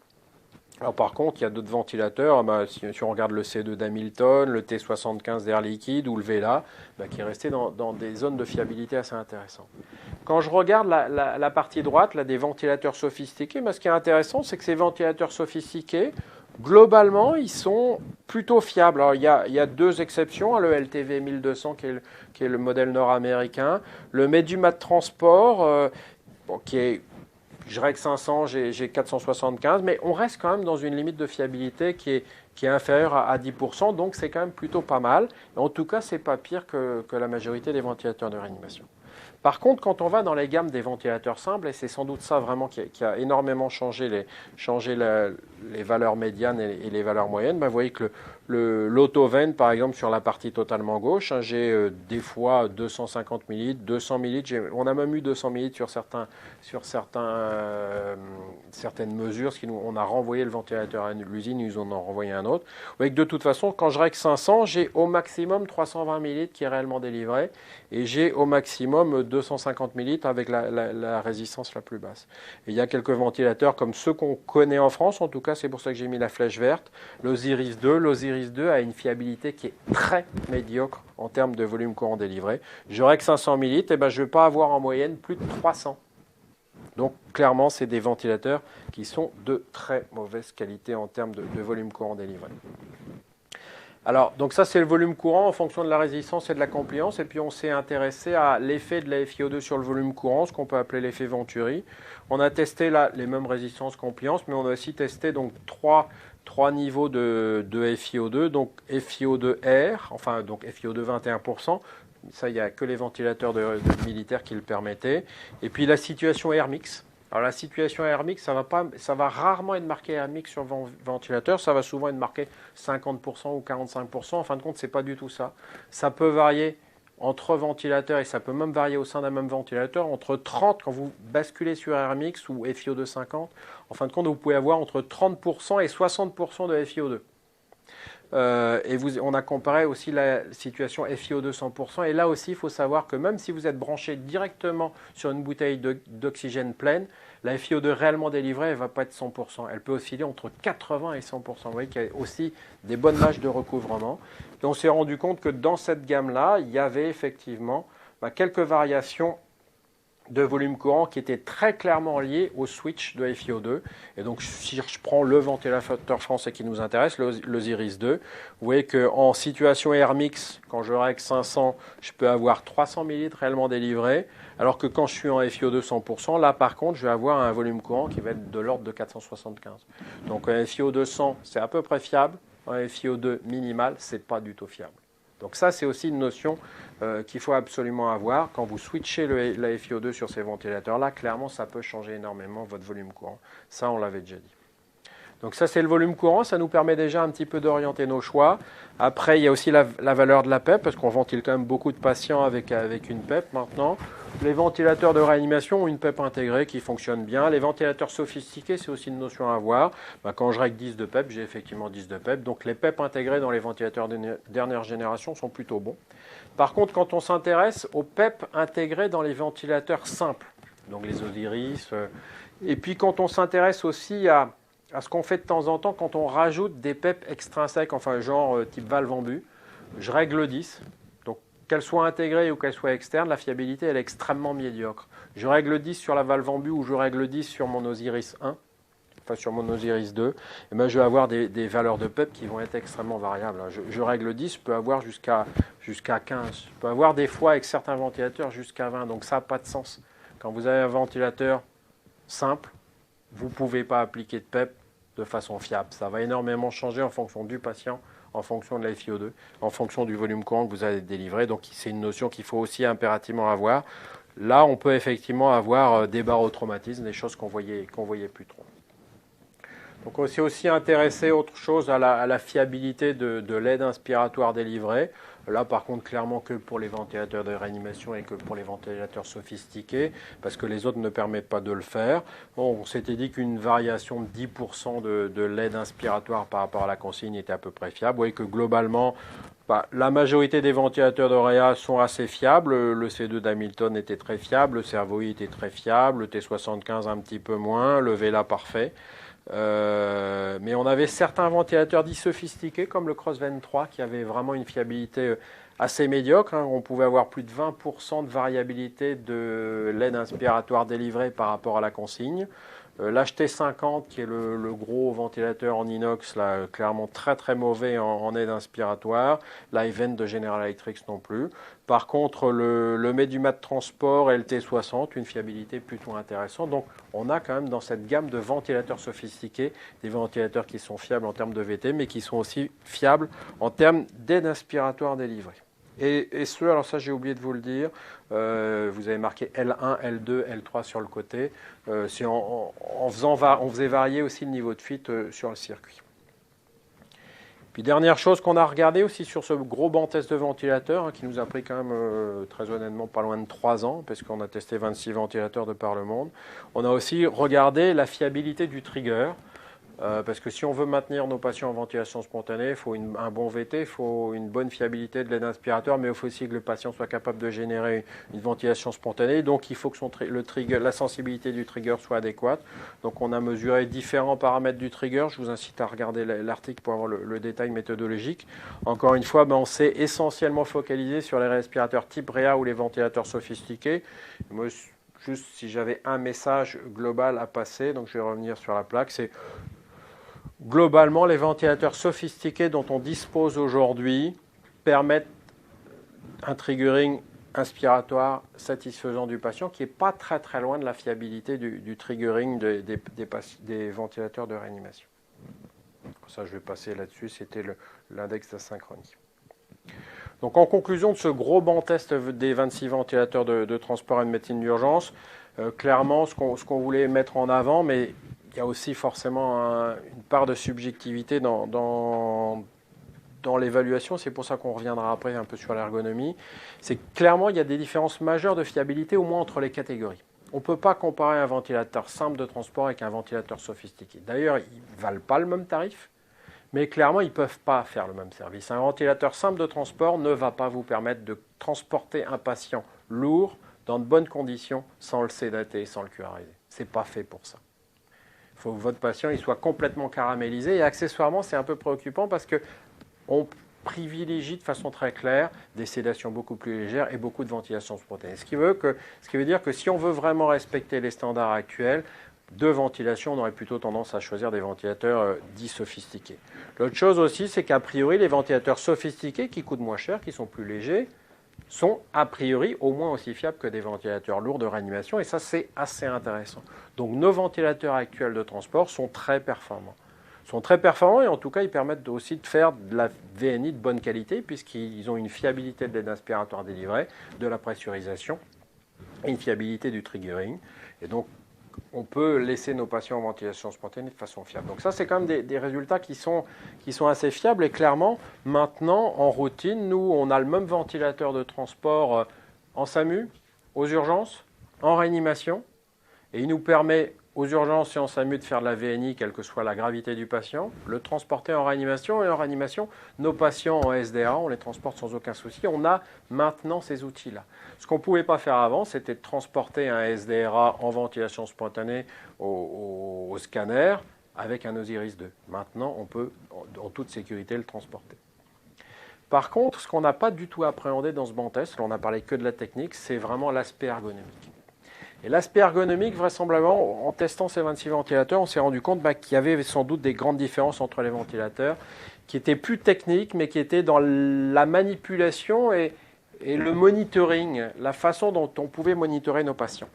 Alors par contre, il y a d'autres ventilateurs, si on regarde le C2 d'Hamilton, le T75 d'Air Liquide ou le Vela, qui est resté dans des zones de fiabilité assez intéressantes. Quand je regarde la partie droite, là, des ventilateurs sophistiqués, ce qui est intéressant, c'est que ces ventilateurs sophistiqués, globalement, ils sont plutôt fiables. Alors il y a 2 exceptions, le LTV 1200 qui est le modèle nord-américain, le Medumat Transport, qui est... Je règle 500, j'ai 475, mais on reste quand même dans une limite de fiabilité qui est inférieure à 10%, donc c'est quand même plutôt pas mal. En tout cas, c'est pas pire que la majorité des ventilateurs de réanimation. Par contre, quand on va dans les gammes des ventilateurs simples, et c'est sans doute ça vraiment qui a énormément changé les valeurs médianes et les valeurs moyennes, vous voyez que l'autovent, par exemple, sur la partie totalement gauche, j'ai des fois 250 ml, 200 ml, on a même eu 200 ml sur certaines mesures, on a renvoyé le ventilateur à l'usine, ils en ont renvoyé un autre. Vous voyez que de toute façon, quand je règle 500, j'ai au maximum 320 ml qui est réellement délivré, et j'ai au maximum 250 ml avec la résistance la plus basse. Et il y a quelques ventilateurs comme ceux qu'on connaît en France, en tout cas c'est pour ça que j'ai mis la flèche verte, l'Osiris 2. L'Osiris 2 a une fiabilité qui est très médiocre en termes de volume courant délivré. Je règle 500 ml, je ne vais pas avoir en moyenne plus de 300. Donc clairement, c'est des ventilateurs qui sont de très mauvaise qualité en termes de volume courant délivré. Alors, donc ça c'est le volume courant en fonction de la résistance et de la compliance, et puis on s'est intéressé à l'effet de la FiO2 sur le volume courant, ce qu'on peut appeler l'effet Venturi. On a testé là les mêmes résistances compliance, mais on a aussi testé donc trois niveaux de FiO2, donc FiO2R, enfin donc FiO2 21%, ça il n'y a que les ventilateurs de militaires qui le permettaient, et puis la situation Air Mix. Alors la situation aérmique, ça va rarement être marqué aérmique sur ventilateur, ça va souvent être marqué 50% ou 45%. En fin de compte, c'est pas du tout ça. Ça peut varier entre ventilateurs et ça peut même varier au sein d'un même ventilateur entre 30 quand vous basculez sur airmix ou FiO2 50. En fin de compte, vous pouvez avoir entre 30% et 60% de FiO2. On a comparé aussi la situation FiO2 100%. Et là aussi, il faut savoir que même si vous êtes branché directement sur une bouteille d'oxygène pleine, la FiO2 réellement délivrée, elle ne va pas être 100%. Elle peut osciller entre 80 et 100%. Vous voyez qu'il y a aussi des bonnes marges de recouvrement. Et on s'est rendu compte que dans cette gamme-là, il y avait effectivement quelques variations de volume courant qui était très clairement lié au switch de FiO2. Et donc, si je prends le ventilateur français qui nous intéresse, le Ziris 2, vous voyez qu'en situation air mix, quand je règle 500, je peux avoir 300 ml réellement délivrés, alors que quand je suis en FiO2 100%, là par contre, je vais avoir un volume courant qui va être de l'ordre de 475. Donc, un FiO2 100, c'est à peu près fiable. Un FiO2 minimal, c'est pas du tout fiable. Donc ça, c'est aussi une notion qu'il faut absolument avoir. Quand vous switchez la FiO2 sur ces ventilateurs-là, clairement, ça peut changer énormément votre volume courant. Ça, on l'avait déjà dit. Donc ça, c'est le volume courant. Ça nous permet déjà un petit peu d'orienter nos choix. Après, il y a aussi la valeur de la PEP, parce qu'on ventile quand même beaucoup de patients avec une PEP maintenant. Les ventilateurs de réanimation ont une PEP intégrée qui fonctionne bien. Les ventilateurs sophistiqués, c'est aussi une notion à avoir. Quand je règle 10 de PEP, j'ai effectivement 10 de PEP. Donc les PEP intégrés dans les ventilateurs de dernière génération sont plutôt bons. Par contre, quand on s'intéresse aux PEP intégrés dans les ventilateurs simples, donc les Osiris, et puis quand on s'intéresse aussi à ce qu'on fait de temps en temps quand on rajoute des PEP extrinsèques, enfin genre type valve en but, je règle 10. Donc qu'elle soit intégrée ou qu'elle soit externe, la fiabilité elle est extrêmement médiocre. Je règle 10 sur la valve en but ou je règle 10 sur mon Osiris 1, enfin sur mon Osiris 2, et ben je vais avoir des valeurs de PEP qui vont être extrêmement variables. Je règle 10, je peux avoir jusqu'à 15. Je peux avoir des fois avec certains ventilateurs jusqu'à 20, donc ça n'a pas de sens. Quand vous avez un ventilateur simple, vous ne pouvez pas appliquer de PEP de façon fiable. Ça va énormément changer en fonction du patient, en fonction de la FiO2, en fonction du volume courant que vous allez délivrer. Donc c'est une notion qu'il faut aussi impérativement avoir. Là, on peut effectivement avoir des barotraumatismes, des choses qu'on voyait plus trop. Donc on s'est aussi intéressé autre chose à la fiabilité de l'aide inspiratoire délivrée. Là, par contre, clairement que pour les ventilateurs de réanimation et que pour les ventilateurs sophistiqués, parce que les autres ne permettent pas de le faire. Bon, on s'était dit qu'une variation de 10% de l'aide inspiratoire par rapport à la consigne était à peu près fiable. Vous voyez que globalement, la majorité des ventilateurs de réa sont assez fiables. Le C2 d'Hamilton était très fiable, le Servois était très fiable, le T75 un petit peu moins, le Vela parfait. Mais on avait certains ventilateurs dits sophistiqués comme le Cross 23 qui avait vraiment une fiabilité assez médiocre. On pouvait avoir plus de 20% de variabilité de l'aide inspiratoire délivrée par rapport à la consigne. L'HT50 qui est le gros ventilateur en inox, là, clairement très très mauvais en aide inspiratoire. L'I-Vent de General Electric non plus. Par contre, le Medumat Transport et le T60, une fiabilité plutôt intéressante. Donc, on a quand même dans cette gamme de ventilateurs sophistiqués des ventilateurs qui sont fiables en termes de VT, mais qui sont aussi fiables en termes d'aide inspiratoire délivrée. Et alors ça j'ai oublié de vous le dire, vous avez marqué L1, L2, L3 sur le côté. On faisait varier aussi le niveau de fuite sur le circuit. Puis dernière chose qu'on a regardé aussi sur ce gros banc test de ventilateur, qui nous a pris quand même très honnêtement pas loin de 3 ans, parce qu'on a testé 26 ventilateurs de par le monde. On a aussi regardé la fiabilité du trigger. Parce que si on veut maintenir nos patients en ventilation spontanée, il faut un bon VT, il faut une bonne fiabilité de l'aide inspiratoire, mais il faut aussi que le patient soit capable de générer une ventilation spontanée. Donc il faut que la sensibilité du trigger soit adéquate. Donc on a mesuré différents paramètres du trigger. Je vous incite à regarder l'article pour avoir le détail méthodologique. Encore une fois, on s'est essentiellement focalisé sur les respirateurs type REA ou les ventilateurs sophistiqués. Moi, juste si j'avais un message global à passer, donc je vais revenir sur la plaque, c'est globalement, les ventilateurs sophistiqués dont on dispose aujourd'hui permettent un triggering inspiratoire satisfaisant du patient qui n'est pas très très loin de la fiabilité du triggering des ventilateurs de réanimation. Ça, je vais passer là-dessus, c'était l'index d'asynchronie. Donc en conclusion de ce gros banc test des 26 ventilateurs de transport et de médecine d'urgence, Clairement, ce qu'on voulait mettre en avant, mais il y a aussi forcément une part de subjectivité dans l'évaluation. C'est pour ça qu'on reviendra après un peu sur l'ergonomie. C'est que clairement, il y a des différences majeures de fiabilité, au moins entre les catégories. On ne peut pas comparer un ventilateur simple de transport avec un ventilateur sophistiqué. D'ailleurs, ils ne valent pas le même tarif, mais clairement, ils ne peuvent pas faire le même service. Un ventilateur simple de transport ne va pas vous permettre de transporter un patient lourd dans de bonnes conditions, sans le sédater, sans le cuirariser. Ce n'est pas fait pour ça. Il faut que votre patient il soit complètement caramélisé. Et accessoirement, c'est un peu préoccupant parce qu'on privilégie de façon très claire des sédations beaucoup plus légères et beaucoup de ventilation spontanée. Ce qui veut dire que si on veut vraiment respecter les standards actuels de ventilation, on aurait plutôt tendance à choisir des ventilateurs dits sophistiqués. L'autre chose aussi, c'est qu'a priori, les ventilateurs sophistiqués, qui coûtent moins cher, qui sont plus légers, sont a priori au moins aussi fiables que des ventilateurs lourds de réanimation, et ça c'est assez intéressant. Donc nos ventilateurs actuels de transport sont très performants. Et en tout cas ils permettent aussi de faire de la VNI de bonne qualité puisqu'ils ont une fiabilité de l'aide inspiratoire délivrée, de la pressurisation, et une fiabilité du triggering. Et donc on peut laisser nos patients en ventilation spontanée de façon fiable. Donc ça, c'est quand même des résultats qui sont assez fiables. Et clairement, maintenant, en routine, nous, on a le même ventilateur de transport en SAMU, aux urgences, en réanimation. Et il nous permet, aux urgences et en SAMU, de faire de la VNI, quelle que soit la gravité du patient, le transporter en réanimation. Et en réanimation, nos patients en SDA, on les transporte sans aucun souci. On a maintenant ces outils-là. Ce qu'on ne pouvait pas faire avant, c'était de transporter un SDRA en ventilation spontanée au scanner avec un Osiris 2. Maintenant, on peut en toute sécurité le transporter. Par contre, ce qu'on n'a pas du tout appréhendé dans ce banc test, là on n'a parlé que de la technique, c'est vraiment l'aspect ergonomique. Et l'aspect ergonomique, vraisemblablement, en testant ces 26 ventilateurs, on s'est rendu compte qu'il y avait sans doute des grandes différences entre les ventilateurs, qui étaient plus techniques, mais qui étaient dans la manipulation et le monitoring, la façon dont on pouvait monitorer nos patients.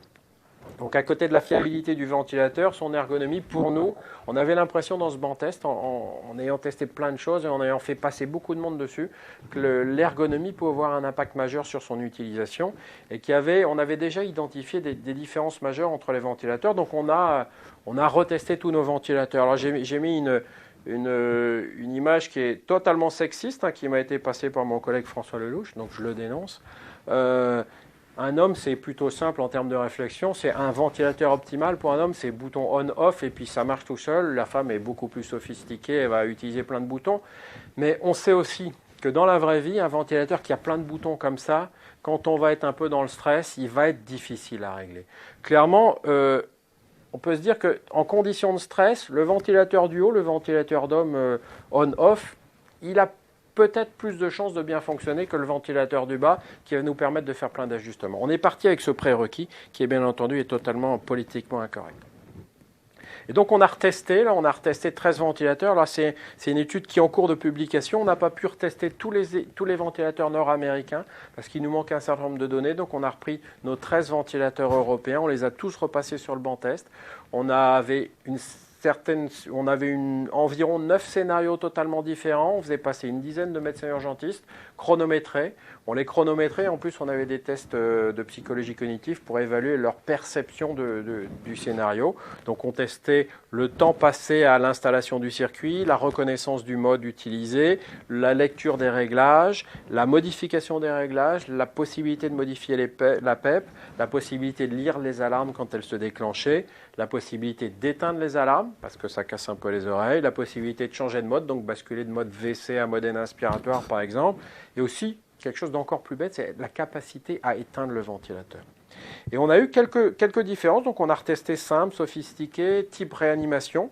Donc à côté de la fiabilité du ventilateur, son ergonomie, pour nous, on avait l'impression dans ce banc test, en ayant testé plein de choses et en ayant fait passer beaucoup de monde dessus, que l'ergonomie pouvait avoir un impact majeur sur son utilisation et on avait déjà identifié des différences majeures entre les ventilateurs. Donc on a retesté tous nos ventilateurs. Alors j'ai mis une image qui est totalement sexiste, qui m'a été passée par mon collègue François Lelouch, donc je le dénonce. Un homme, c'est plutôt simple en termes de réflexion. C'est un ventilateur optimal pour un homme, c'est bouton on-off et puis ça marche tout seul. La femme est beaucoup plus sophistiquée, elle va utiliser plein de boutons. Mais on sait aussi que dans la vraie vie, un ventilateur qui a plein de boutons comme ça, quand on va être un peu dans le stress, il va être difficile à régler. Clairement, on peut se dire qu'en conditions de stress, le ventilateur du haut, le ventilateur d'homme on-off, il a peut-être plus de chances de bien fonctionner que le ventilateur du bas qui va nous permettre de faire plein d'ajustements. On est parti avec ce prérequis qui est bien entendu est totalement politiquement incorrect. Et donc on a retesté 13 ventilateurs. Là c'est une étude qui est en cours de publication. On n'a pas pu retester tous les ventilateurs nord-américains parce qu'il nous manque un certain nombre de données. Donc on a repris nos 13 ventilateurs européens. On les a tous repassés sur le banc test. On avait environ 9 scénarios totalement différents. On faisait passer une dizaine de médecins urgentistes, chronométrés. On les chronométrait. En plus, on avait des tests de psychologie cognitive pour évaluer leur perception du scénario. Donc, on testait le temps passé à l'installation du circuit, la reconnaissance du mode utilisé, la lecture des réglages, la modification des réglages, la possibilité de modifier la PEP, la possibilité de lire les alarmes quand elles se déclenchaient, la possibilité d'éteindre les alarmes, parce que ça casse un peu les oreilles, la possibilité de changer de mode, donc basculer de mode WC à mode inspiratoire par exemple, et aussi quelque chose d'encore plus bête, c'est la capacité à éteindre le ventilateur. Et on a eu quelques différences, donc on a retesté simple, sophistiqué, type réanimation,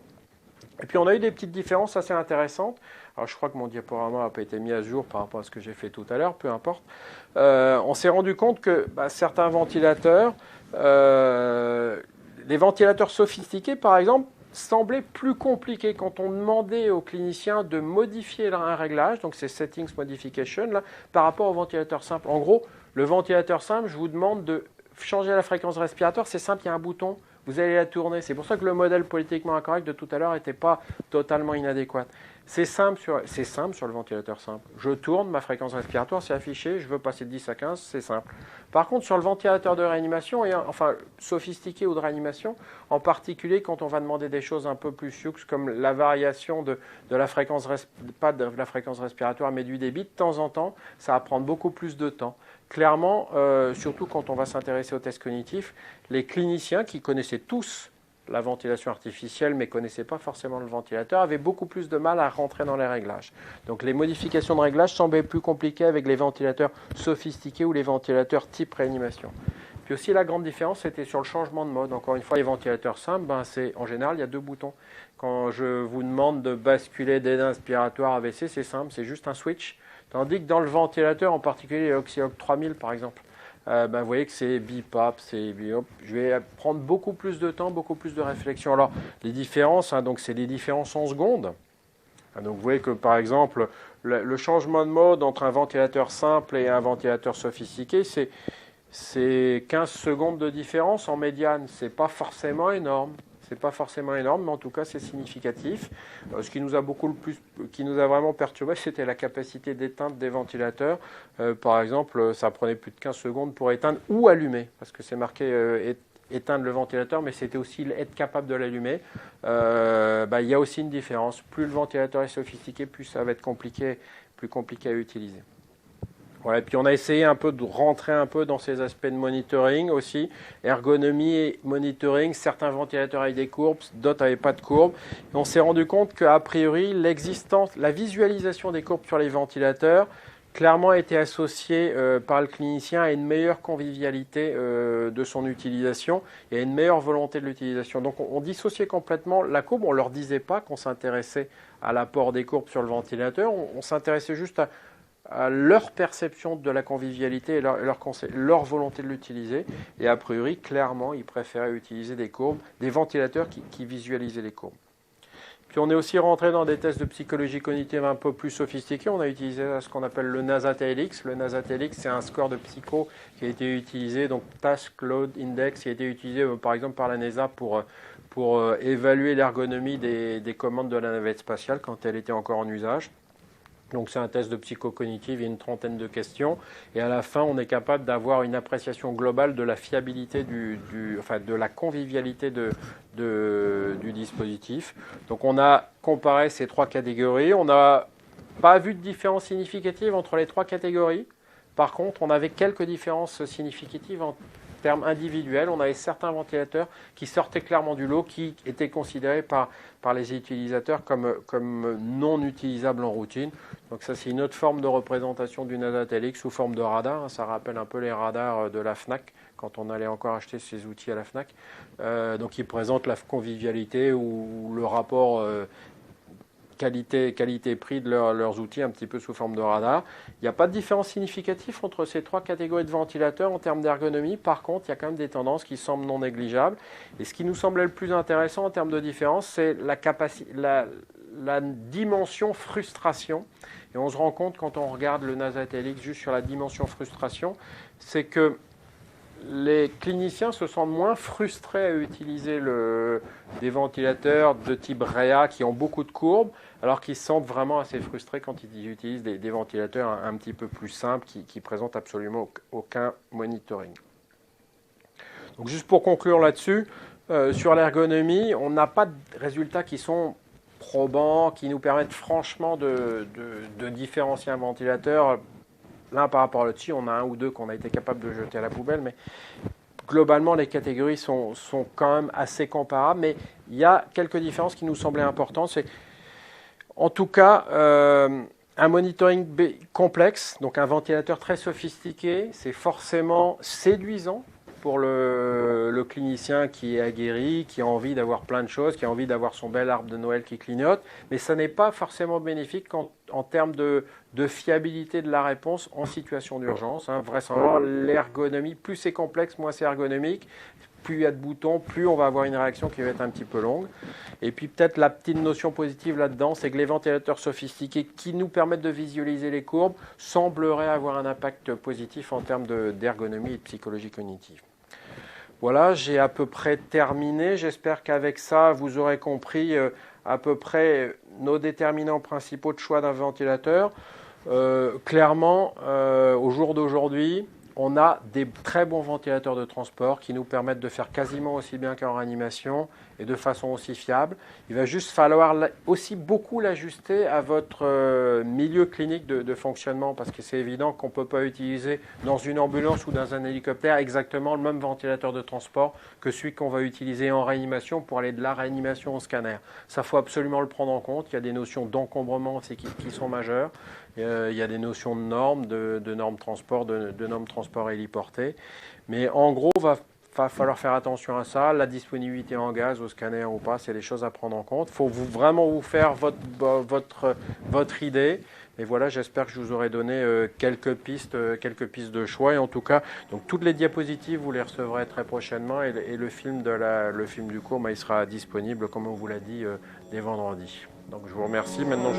et puis on a eu des petites différences assez intéressantes. Alors je crois que mon diaporama n'a pas été mis à jour par rapport à ce que j'ai fait tout à l'heure, peu importe. On s'est rendu compte que certains ventilateurs, les ventilateurs sophistiqués par exemple, semblait plus compliqué quand on demandait aux cliniciens de modifier un réglage, donc c'est Settings Modification, là, par rapport au ventilateur simple. En gros, le ventilateur simple, je vous demande de changer la fréquence respiratoire, c'est simple, il y a un bouton, vous allez la tourner. C'est pour ça que le modèle politiquement incorrect de tout à l'heure n'était pas totalement inadéquat. C'est simple sur le ventilateur simple. Je tourne, ma fréquence respiratoire, c'est affiché, je veux passer de 10 à 15, c'est simple. Par contre, sur le ventilateur de réanimation, enfin sophistiqué ou de réanimation, en particulier quand on va demander des choses un peu plus sioux, comme la variation de la fréquence, pas de la fréquence respiratoire, mais du débit, de temps en temps, ça va prendre beaucoup plus de temps. Clairement, surtout quand on va s'intéresser aux tests cognitifs, les cliniciens qui connaissaient tous la ventilation artificielle, mais ne connaissaient pas forcément le ventilateur, avaient beaucoup plus de mal à rentrer dans les réglages. Donc les modifications de réglage semblaient plus compliquées avec les ventilateurs sophistiqués ou les ventilateurs type réanimation. Puis aussi la grande différence, c'était sur le changement de mode. Encore une fois, les ventilateurs simples, en général, il y a 2 boutons. Quand je vous demande de basculer d'aide inspiratoire à AVC, c'est simple, c'est juste un switch. Tandis que dans le ventilateur, en particulier l'Oxylog 3000 par exemple, vous voyez que c'est bipap, c'est biop. Je vais prendre beaucoup plus de temps, beaucoup plus de réflexion. Alors, les différences, donc c'est des différences en secondes. Donc, vous voyez que, par exemple, le changement de mode entre un ventilateur simple et un ventilateur sophistiqué, c'est 15 secondes de différence en médiane. C'est pas forcément énorme. C'est pas forcément énorme, mais en tout cas, c'est significatif. Ce qui nous a vraiment perturbé, c'était la capacité d'éteinte des ventilateurs. Par exemple, ça prenait plus de 15 secondes pour éteindre ou allumer, parce que c'est marqué éteindre le ventilateur, mais c'était aussi être capable de l'allumer. Il y a aussi une différence. Plus le ventilateur est sophistiqué, plus ça va être plus compliqué à utiliser. Voilà, et puis on a essayé un peu de rentrer un peu dans ces aspects de monitoring aussi, ergonomie et monitoring. Certains ventilateurs avaient des courbes, d'autres n'avaient pas de courbes. Et on s'est rendu compte qu'a priori, la visualisation des courbes sur les ventilateurs clairement a été associée par le clinicien à une meilleure convivialité de son utilisation et à une meilleure volonté de l'utilisation. Donc on dissociait complètement la courbe, on ne leur disait pas qu'on s'intéressait à l'apport des courbes sur le ventilateur, on s'intéressait juste à leur perception de la convivialité et leur volonté de l'utiliser. Et a priori, clairement, ils préféraient utiliser des courbes, des ventilateurs qui visualisaient les courbes. Puis on est aussi rentré dans des tests de psychologie cognitive un peu plus sophistiqués. On a utilisé ce qu'on appelle le NASA-TLX. Le NASA-TLX, c'est un score de psycho qui a été utilisé, donc Task Load Index, qui a été utilisé par exemple par la NASA pour évaluer l'ergonomie des commandes de la navette spatiale quand elle était encore en usage. Donc c'est un test de psychocognitive, il y a une trentaine de questions. Et à la fin, on est capable d'avoir une appréciation globale de la fiabilité, de la convivialité du dispositif. Donc on a comparé ces 3 catégories. On n'a pas vu de différence significative entre les 3 catégories. Par contre, on avait quelques différences significatives en termes individuels. On avait certains ventilateurs qui sortaient clairement du lot, qui étaient considérés par les utilisateurs comme non utilisables en routine. Donc ça, c'est une autre forme de représentation du NASA-TLX sous forme de radar. Ça rappelle un peu les radars de la FNAC, quand on allait encore acheter ces outils à la FNAC. Donc ils présentent la convivialité ou le rapport qualité-prix de leurs outils un petit peu sous forme de radar. Il n'y a pas de différence significative entre ces 3 catégories de ventilateurs en termes d'ergonomie. Par contre, il y a quand même des tendances qui semblent non négligeables. Et ce qui nous semblait le plus intéressant en termes de différence, c'est la dimension frustration. Et on se rend compte quand on regarde le NASA-TLX juste sur la dimension frustration, c'est que les cliniciens se sentent moins frustrés à utiliser des ventilateurs de type REA qui ont beaucoup de courbes, alors qu'ils se sentent vraiment assez frustrés quand ils utilisent des ventilateurs un petit peu plus simples qui présentent absolument aucun monitoring. Donc juste pour conclure là-dessus, sur l'ergonomie, on n'a pas de résultats qui sont probants, qui nous permettent franchement de différencier un ventilateur. L'un par rapport à l'autre, on a 1 ou 2 qu'on a été capable de jeter à la poubelle, mais globalement, les catégories sont quand même assez comparables. Mais il y a quelques différences qui nous semblaient importantes. C'est, en tout cas, un monitoring complexe, donc un ventilateur très sophistiqué, c'est forcément séduisant pour le clinicien qui est aguerri, qui a envie d'avoir plein de choses, qui a envie d'avoir son bel arbre de Noël qui clignote, mais ça n'est pas forcément bénéfique en termes de fiabilité de la réponse en situation d'urgence. Vraisemblablement, l'ergonomie, plus c'est complexe, moins c'est ergonomique, plus il y a de boutons, plus on va avoir une réaction qui va être un petit peu longue. Et puis peut-être la petite notion positive là-dedans, c'est que les ventilateurs sophistiqués qui nous permettent de visualiser les courbes sembleraient avoir un impact positif en termes d'ergonomie et de psychologie cognitive. Voilà, j'ai à peu près terminé. J'espère qu'avec ça, vous aurez compris à peu près nos déterminants principaux de choix d'un ventilateur. Clairement, au jour d'aujourd'hui, on a des très bons ventilateurs de transport qui nous permettent de faire quasiment aussi bien qu'en réanimation et de façon aussi fiable. Il va juste falloir aussi beaucoup l'ajuster à votre milieu clinique de fonctionnement parce que c'est évident qu'on ne peut pas utiliser dans une ambulance ou dans un hélicoptère exactement le même ventilateur de transport que celui qu'on va utiliser en réanimation pour aller de la réanimation au scanner. Ça, faut absolument le prendre en compte. Il y a des notions d'encombrement aussi qui sont majeures. Il y a des notions de normes, de normes transport, de normes transport héliportées. Mais en gros, va falloir faire attention à ça. La disponibilité en gaz au scanner ou pas, c'est des choses à prendre en compte. Il faut vraiment vous faire votre idée. Et voilà, j'espère que je vous aurai donné quelques pistes de choix. Et en tout cas, donc toutes les diapositives, vous les recevrez très prochainement. Et le film du cours, il sera disponible, comme on vous l'a dit, dès vendredi. Donc je vous remercie. Maintenant,